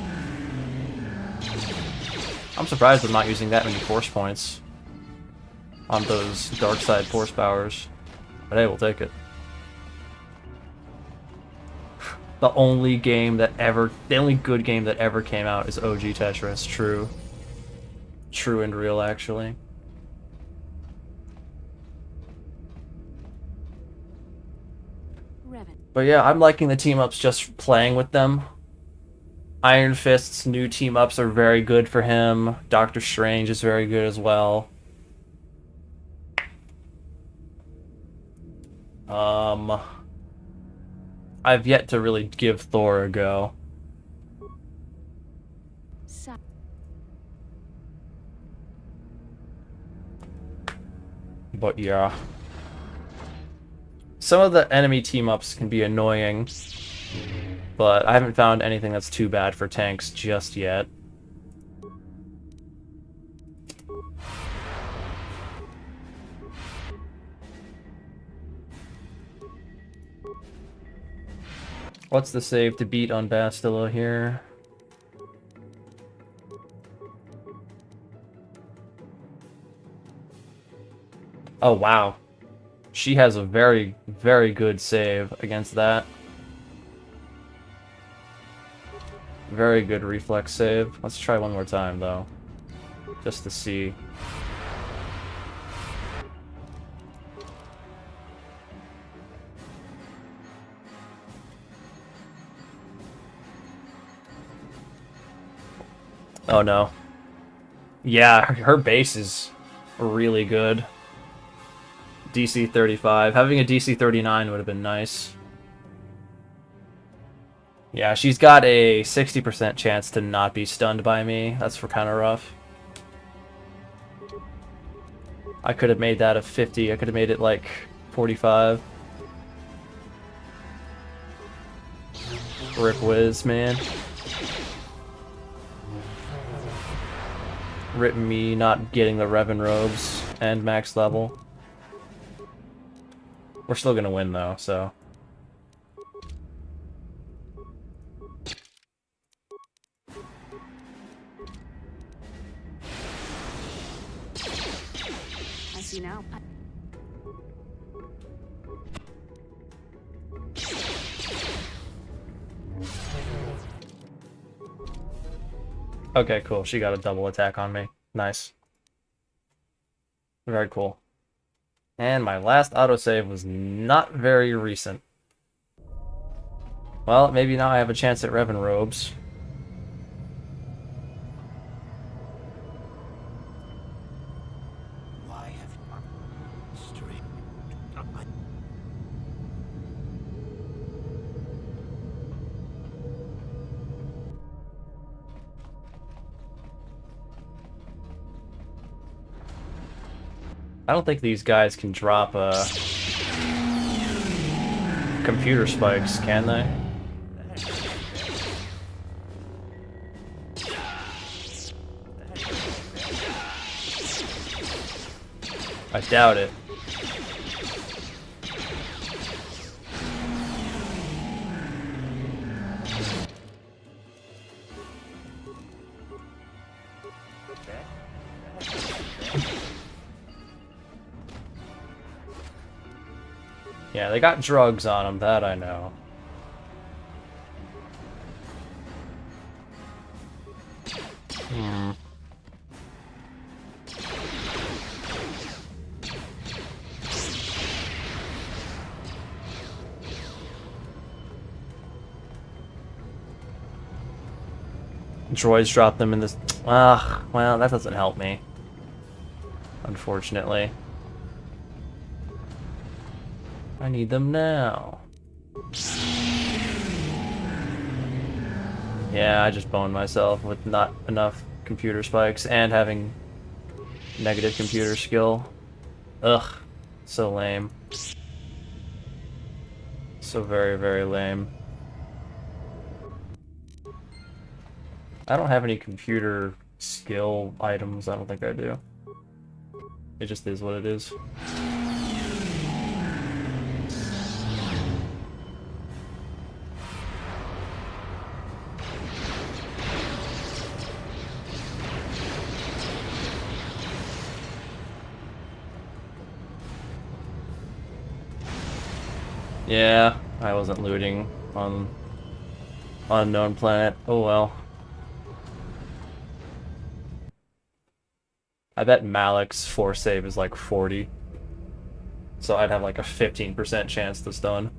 I'm surprised I'm not using that many force points on those dark side force powers. But hey, we'll take it. The only good game that ever came out is OG Tetris. True. True and real, actually. Revan. But yeah, I'm liking the team-ups just playing with them. Iron Fist's new team-ups are very good for him. Doctor Strange is very good as well. I've yet to really give Thor a go. But yeah. Some of the enemy team-ups can be annoying, but I haven't found anything that's too bad for tanks just yet. What's the save to beat on Bastila here? Oh, wow. She has a very, very good save against that. Very good reflex save. Let's try one more time, though. Just to see. Oh no. Yeah, her base is really good. DC 35. Having a DC 39 would have been nice. Yeah, she's got a 60% chance to not be stunned by me. That's kind of rough. I could have made that a 50. I could have made it like 45. Rip whiz, man. Rip me not getting the Revan robes and max level. We're still gonna win though, so. I see now. Okay, cool. She got a double attack on me. Nice. Very cool. And my last autosave was not very recent. Well, maybe now I have a chance at Revan robes. Why have straight? I don't think these guys can drop computer spikes, can they? I doubt it. Yeah, they got drugs on them, that I know. Droids drop them in this. Well, that doesn't help me. Unfortunately. I need them now. Yeah, I just boned myself with not enough computer spikes and having negative computer skill. Ugh, so lame. So very, very lame. I don't have any computer skill items. I don't think I do. It just is what it is. Yeah, I wasn't looting on unknown planet. Oh well. I bet Malik's force save is like 40. So I'd have like a 15% chance to stun.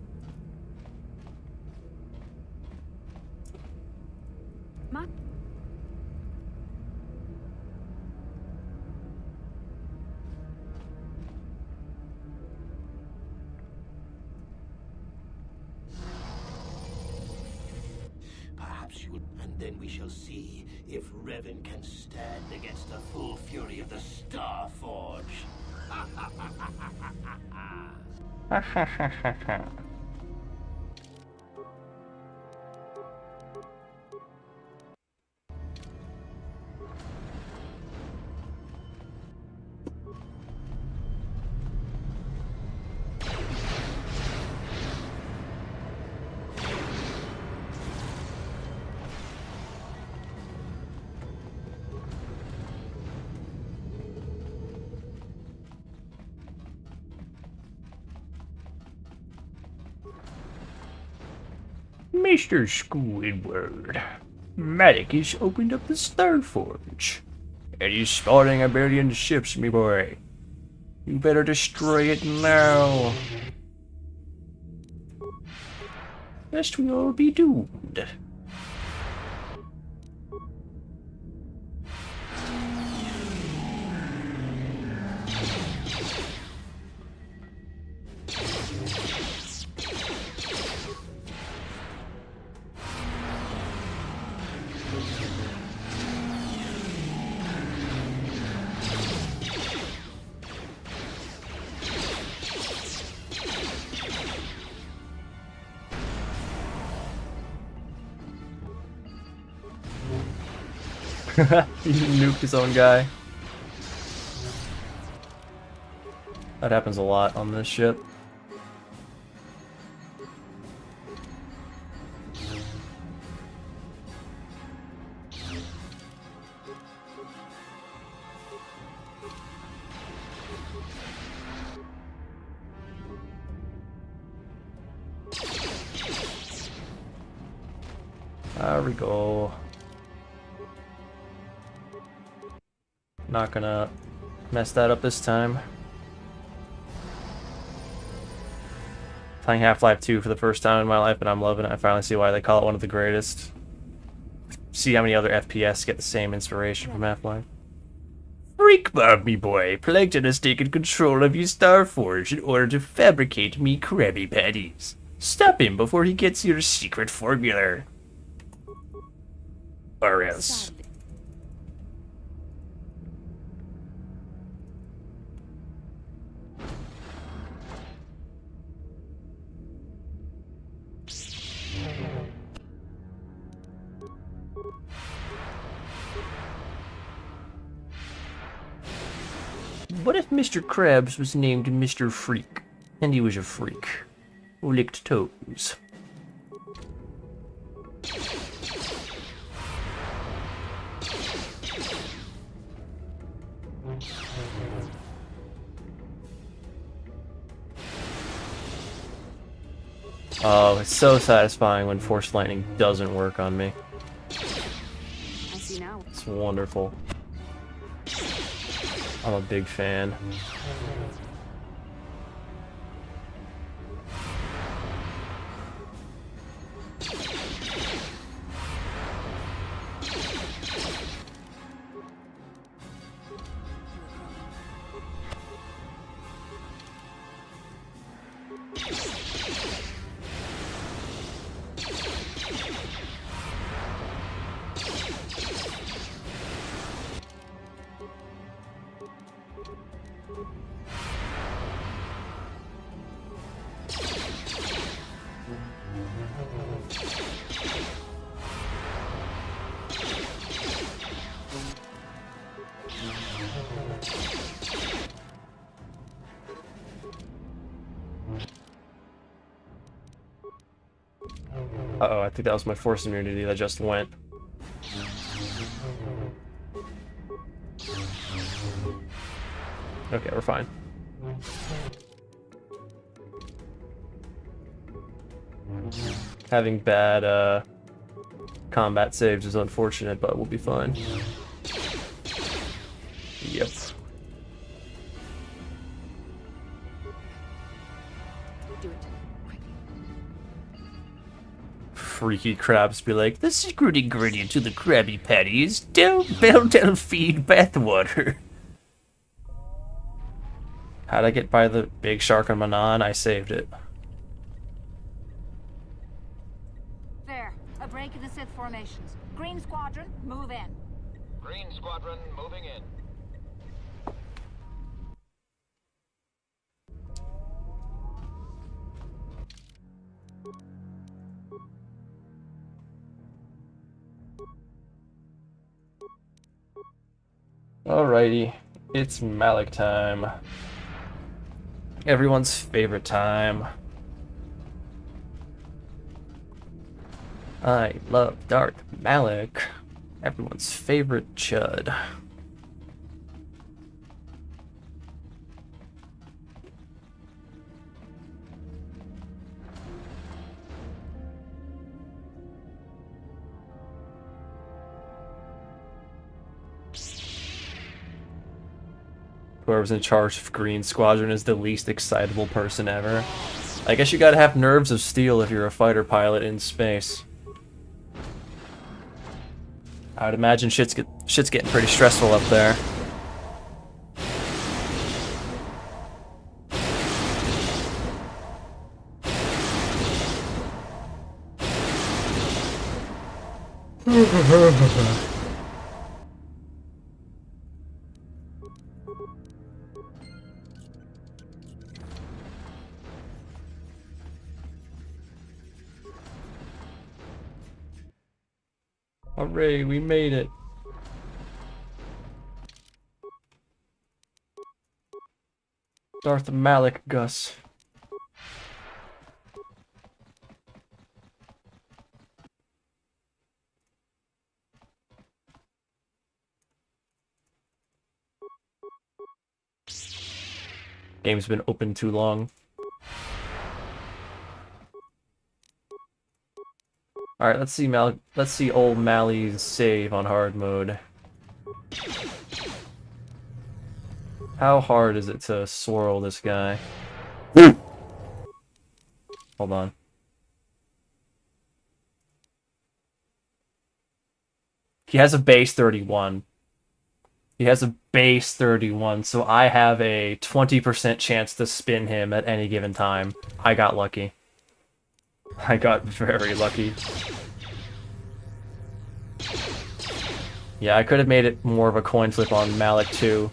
Perhaps you will, and then we shall see if Revan can stand against the full fury of the Star Forge. Mr. Squidward, Malik has opened up the Star Forge, and he's spawning a billion ships, me boy. You better destroy it now, lest we all be doomed. He nuked his own guy. That happens a lot on this ship. There we go. Not gonna mess that up this time. Playing Half-Life 2 for the first time in my life, and I'm loving it. I finally see why they call it one of the greatest. See how many other FPS get the same inspiration from Half-Life. Freak Bob, me boy. Plankton has taken control of your Star Forge in order to fabricate me Krabby Patties. Stop him before he gets your secret formula. Or else. What if Mr. Krabs was named Mr. Freak, and he was a freak who licked toes? Oh, it's so satisfying when Force Lightning doesn't work on me. I see now. It's wonderful. I'm a big fan. Uh-oh, I think that was my force immunity that just went. Okay, we're fine. Having bad combat saves is unfortunate, but we'll be fine. Yep. Do it. Quickly. Freaky crabs be like, the secret ingredient to the Krabby Patty is Delphine bathwater. How'd I get by the big shark on Manon? I saved it. There. A break in the Sith formations. Green Squadron, move in. Green Squadron moving in. Alrighty, it's Malik time. Everyone's favorite time. I love Darth Malik. Everyone's favorite chud. Whoever's in charge of Green Squadron is the least excitable person ever. I guess you gotta have nerves of steel if you're a fighter pilot in space. I would imagine shit's getting pretty stressful up there. Hooray, we made it. Darth Malik, Gus. Game's been open too long. Alright, let's see old Mali's save on hard mode. How hard is it to swirl this guy? Hold on. He has a base 31. He has a base 31, so I have a 20% chance to spin him at any given time. I got lucky. I got very lucky. Yeah, I could have made it more of a coin flip on Malik too.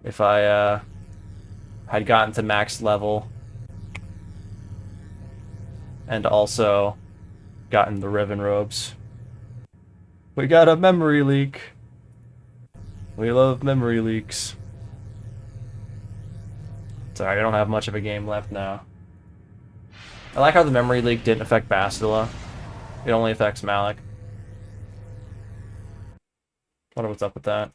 If I had gotten to max level. And also gotten the Riven robes. We got a memory leak. We love memory leaks. Sorry, I don't have much of a game left now. I like how the memory leak didn't affect Bastila. It only affects Malik. Wonder what's up with that.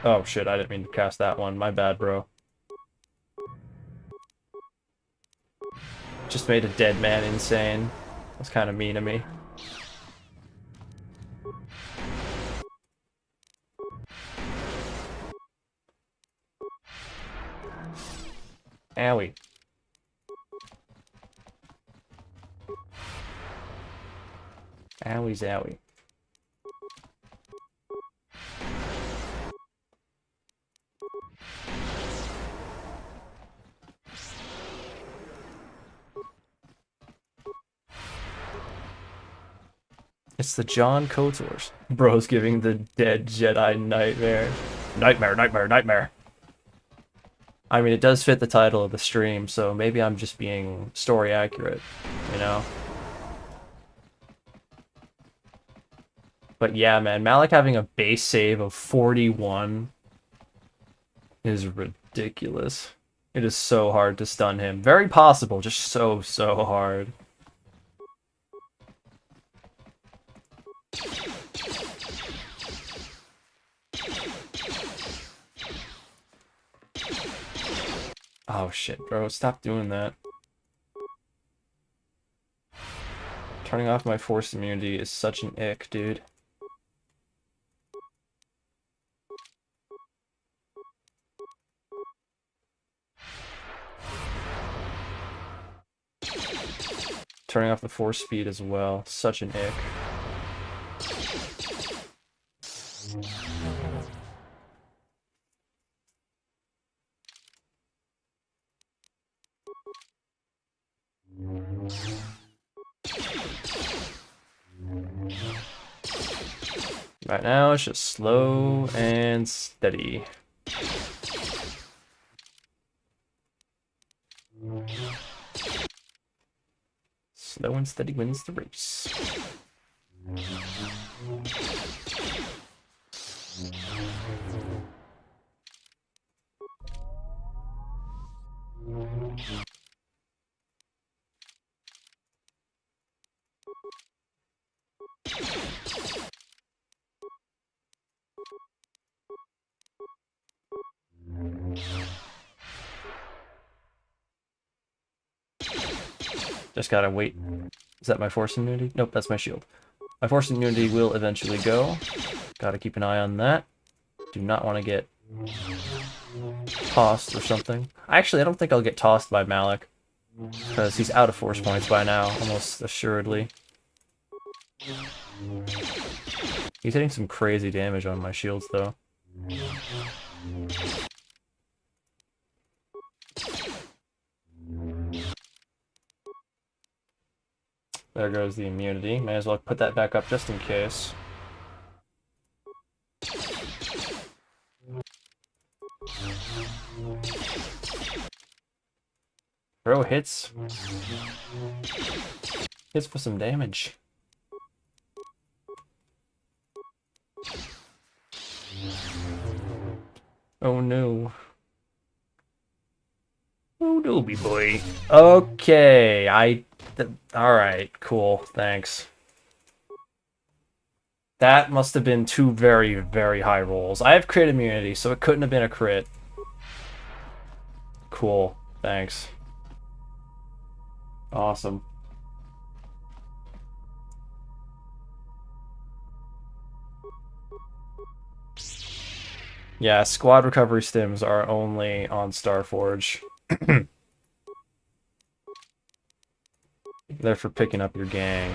Oh shit, I didn't mean to cast that one. My bad, bro. Just made a dead man insane. That's kind of mean of me. Owie. Owie zowie. It's the John KOTORs. Bro's giving the dead Jedi nightmare. Nightmare, nightmare, nightmare. I mean, it does fit the title of the stream, so maybe I'm just being story accurate, you know? But yeah, man, Malik having a base save of 41 is ridiculous. It is so hard to stun him. Very possible, just so hard. Oh shit, bro, stop doing that. Turning off my force immunity is such an ick, dude. Turning off the force speed as well, such an ick. Right now, it's just slow and steady. Slow and steady wins the race. Just gotta wait. Is that my force immunity? Nope, that's my shield. My force immunity will eventually go. Gotta keep an eye on that. Do not want to get tossed or something. Actually, I don't think I'll get tossed by Malik, because he's out of force points by now, almost assuredly. He's hitting some crazy damage on my shields, though. There goes the immunity. May as well put that back up just in case. Bro hits. Hits for some damage. Oh no. Oh no, boy. Okay, alright, cool, thanks. That must have been two very, very high rolls. I have crit immunity, so it couldn't have been a crit. Cool, thanks. Awesome. Yeah, squad recovery stims are only on Starforge. They're for picking up your gang.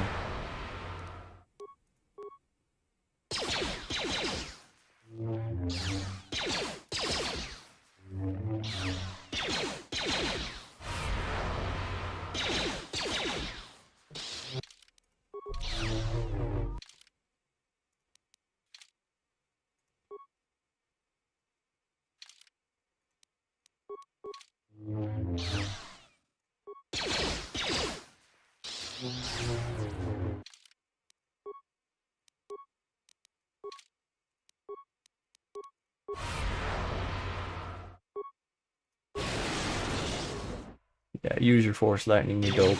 Yeah, use your force lightning, you dope.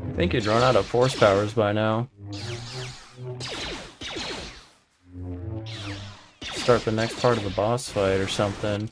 I think you'd run out of force powers by now. Start the next part of the boss fight or something.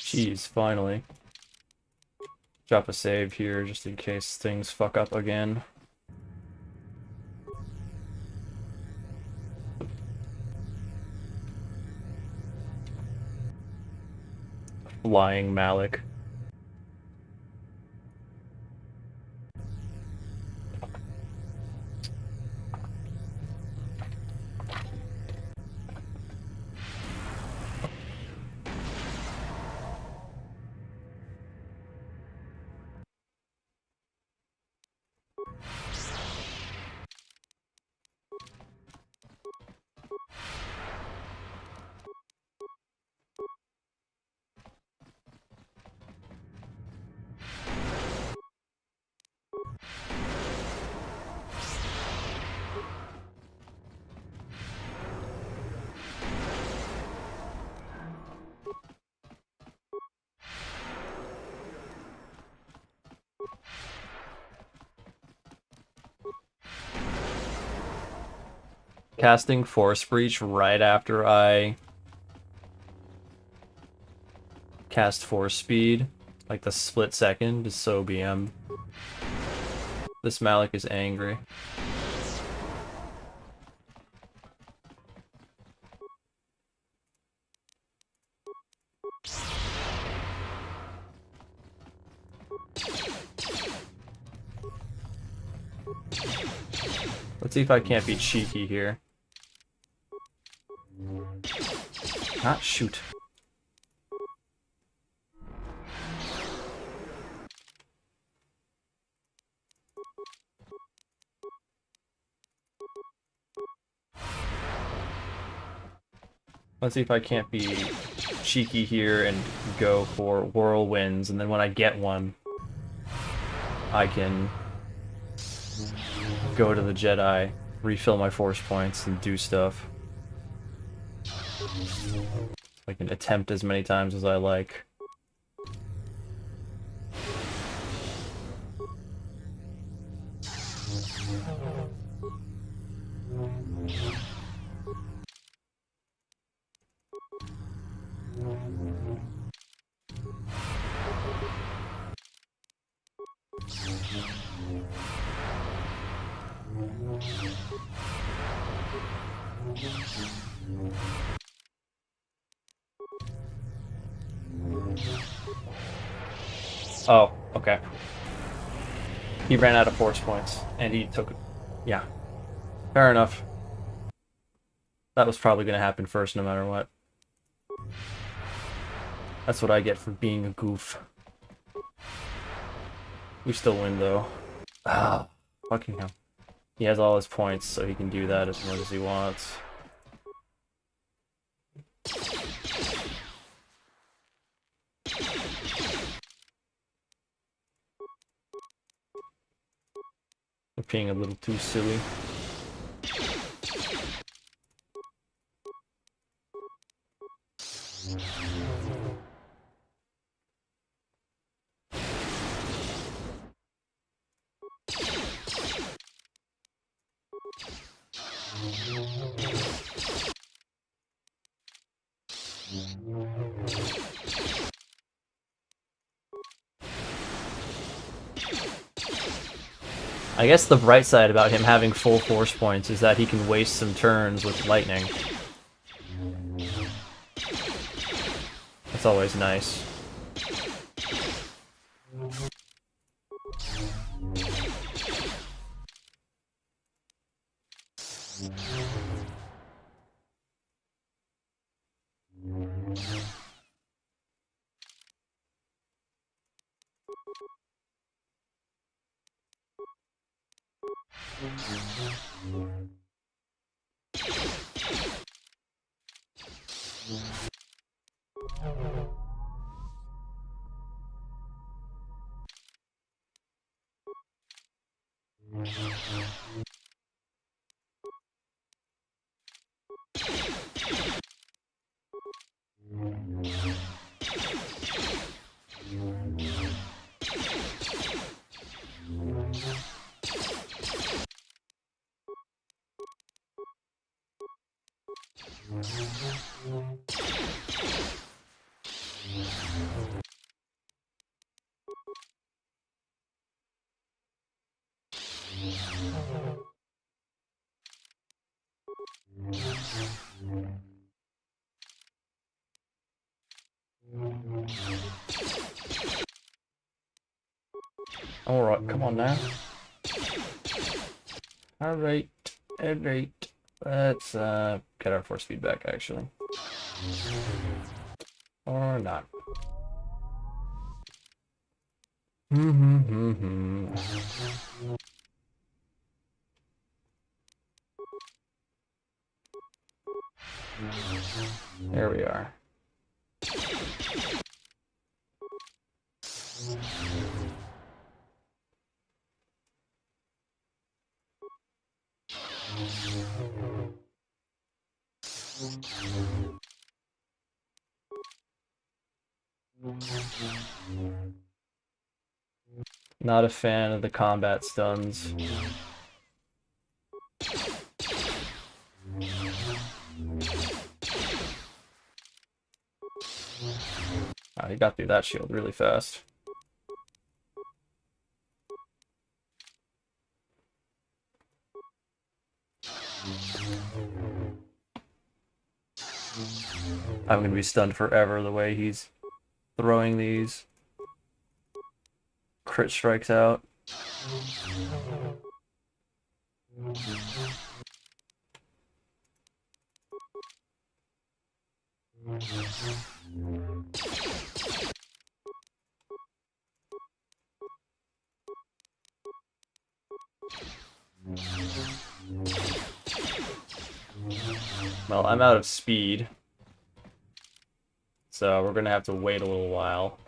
Jeez, finally. Drop a save here just in case things fuck up again. Lying Malik. Casting Force Breach right after I cast Force Speed, like the split second, is so BM. This Malik is angry. Let's see if I can't be cheeky here. Ah, shoot. Let's see if I can't be cheeky here and go for whirlwinds, and then when I get one, I can go to the Jedi, refill my force points, and do stuff. I can attempt as many times as I like. Oh, okay. He ran out of force points, and he took... Yeah. Fair enough. That was probably going to happen first, no matter what. That's what I get for being a goof. We still win, though. Ah, fucking hell. He has all his points, so he can do that as much as he wants. We're being a little too silly. I guess the bright side about him having full force points is that he can waste some turns with lightning. That's always nice. Alright, come on now. Alright, alright. Let's get our force speed back, actually. Or not. There we are. Not a fan of the combat stuns. Oh, he got through that shield really fast. I'm gonna be stunned forever the way he's throwing these. Crit strikes out. Well, I'm out of speed, so we're gonna have to wait a little while.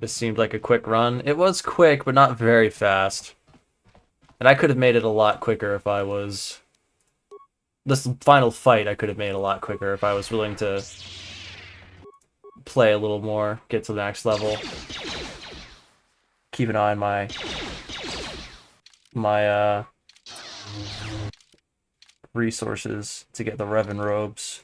This seemed like a quick run. It was quick, but not very fast. And I could have made it a lot quicker if I was... This final fight I could have made a lot quicker if I was willing to play a little more, get to the next level. Keep an eye on my resources to get the Revan robes.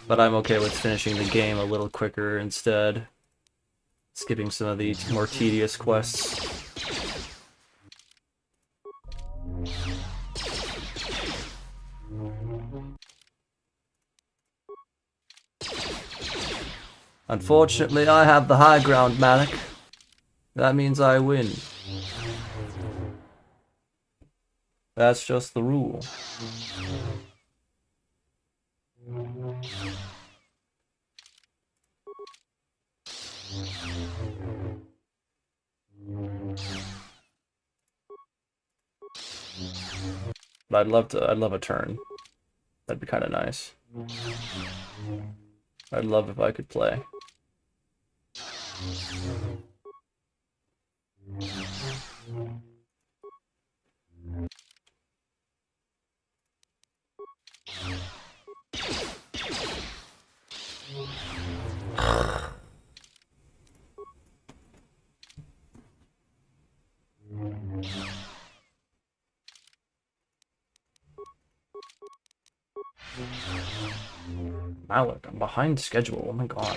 But I'm okay with finishing the game a little quicker instead. Skipping some of the more tedious quests. Unfortunately, I have the high ground, Malik. That means I win. That's just the rule. But I'd love a turn. That'd be kind of nice. I'd love if I could play. Malik, I'm behind schedule. Oh my god.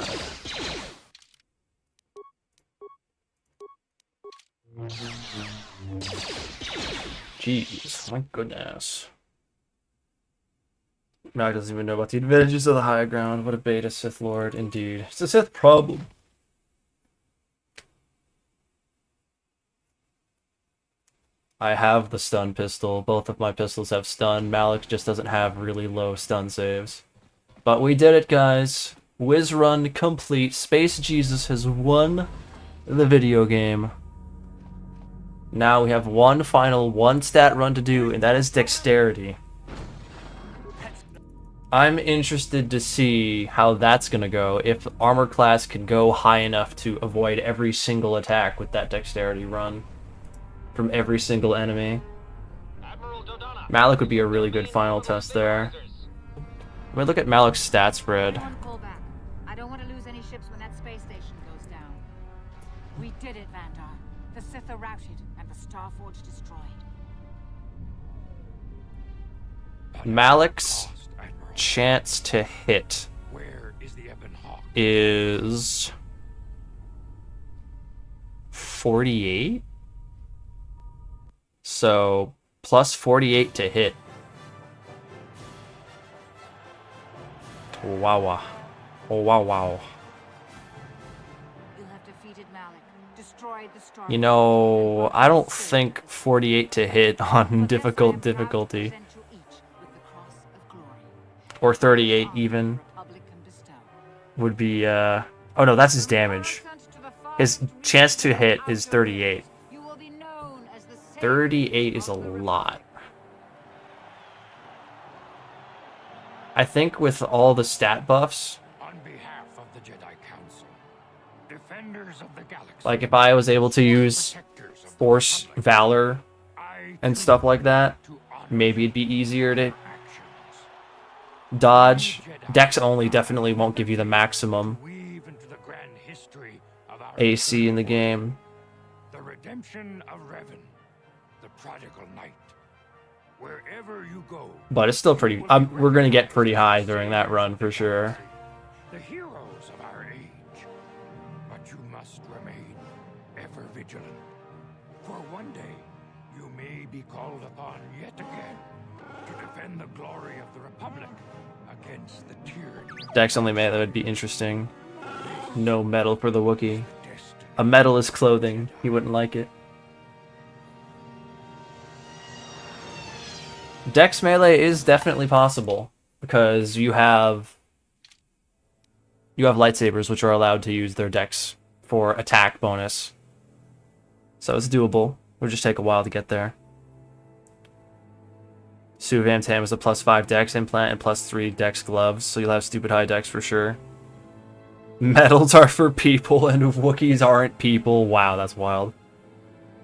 Jeez, my goodness. Malik doesn't even know about the advantages of the high ground. What a beta Sith Lord, indeed. It's a Sith problem. I have the stun pistol. Both of my pistols have stun. Malik just doesn't have really low stun saves. But we did it, guys. Whiz run complete. Space Jesus has won the video game. Now we have one stat run to do, and that is Dexterity. I'm interested to see how that's gonna go, if armor class can go high enough to avoid every single attack with that Dexterity run from every single enemy. Malik would be a really good final test there. When we look at Malik's stat spread. I don't want to lose any ships when that space station goes We did it, Vandar. The Sith are routed and the Starforge destroyed. Malik's chance to hit is 48. So plus 48 to hit. Wow. Oh, wow. You have defeated Malik, destroyed the Starforge. You know, I don't think 48 to hit on difficult difficulty. Or 38 even would be, oh no, that's his damage. His chance to hit is 38. 38 is a lot. I think with all the stat buffs, like if I was able to use Force, Valor, and stuff like that, maybe it'd be easier to dodge. Dex only definitely won't give you the maximum AC in the game. The redemption of Revan, the prodigal knight. Wherever you go, But it's still pretty. We're gonna get pretty high during that run for sure. the heroes of our age. But you must remain ever vigilant. For one day, you may be called upon yet again to defend the glory of the Republic against the tyranny. Dex only melee would be interesting. No metal for the Wookiee. A metal is clothing. He wouldn't like it. Dex melee is definitely possible because you have lightsabers which are allowed to use their dex for attack bonus. So it's doable. It'll just take a while to get there. Sue Van Tam is a +5 dex implant and +3 dex gloves, so you'll have stupid high dex for sure. Metals are for people and Wookiees aren't people. Wow, that's wild.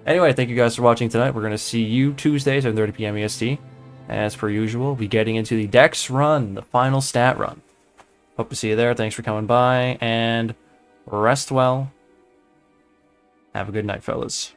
Anyway, thank you guys for watching tonight. We're going to see you Tuesdays at 30 p.m. EST. As per usual, we'll be getting into the Dex run, the final stat run. Hope to see you there. Thanks for coming by, and rest well. Have a good night, fellas.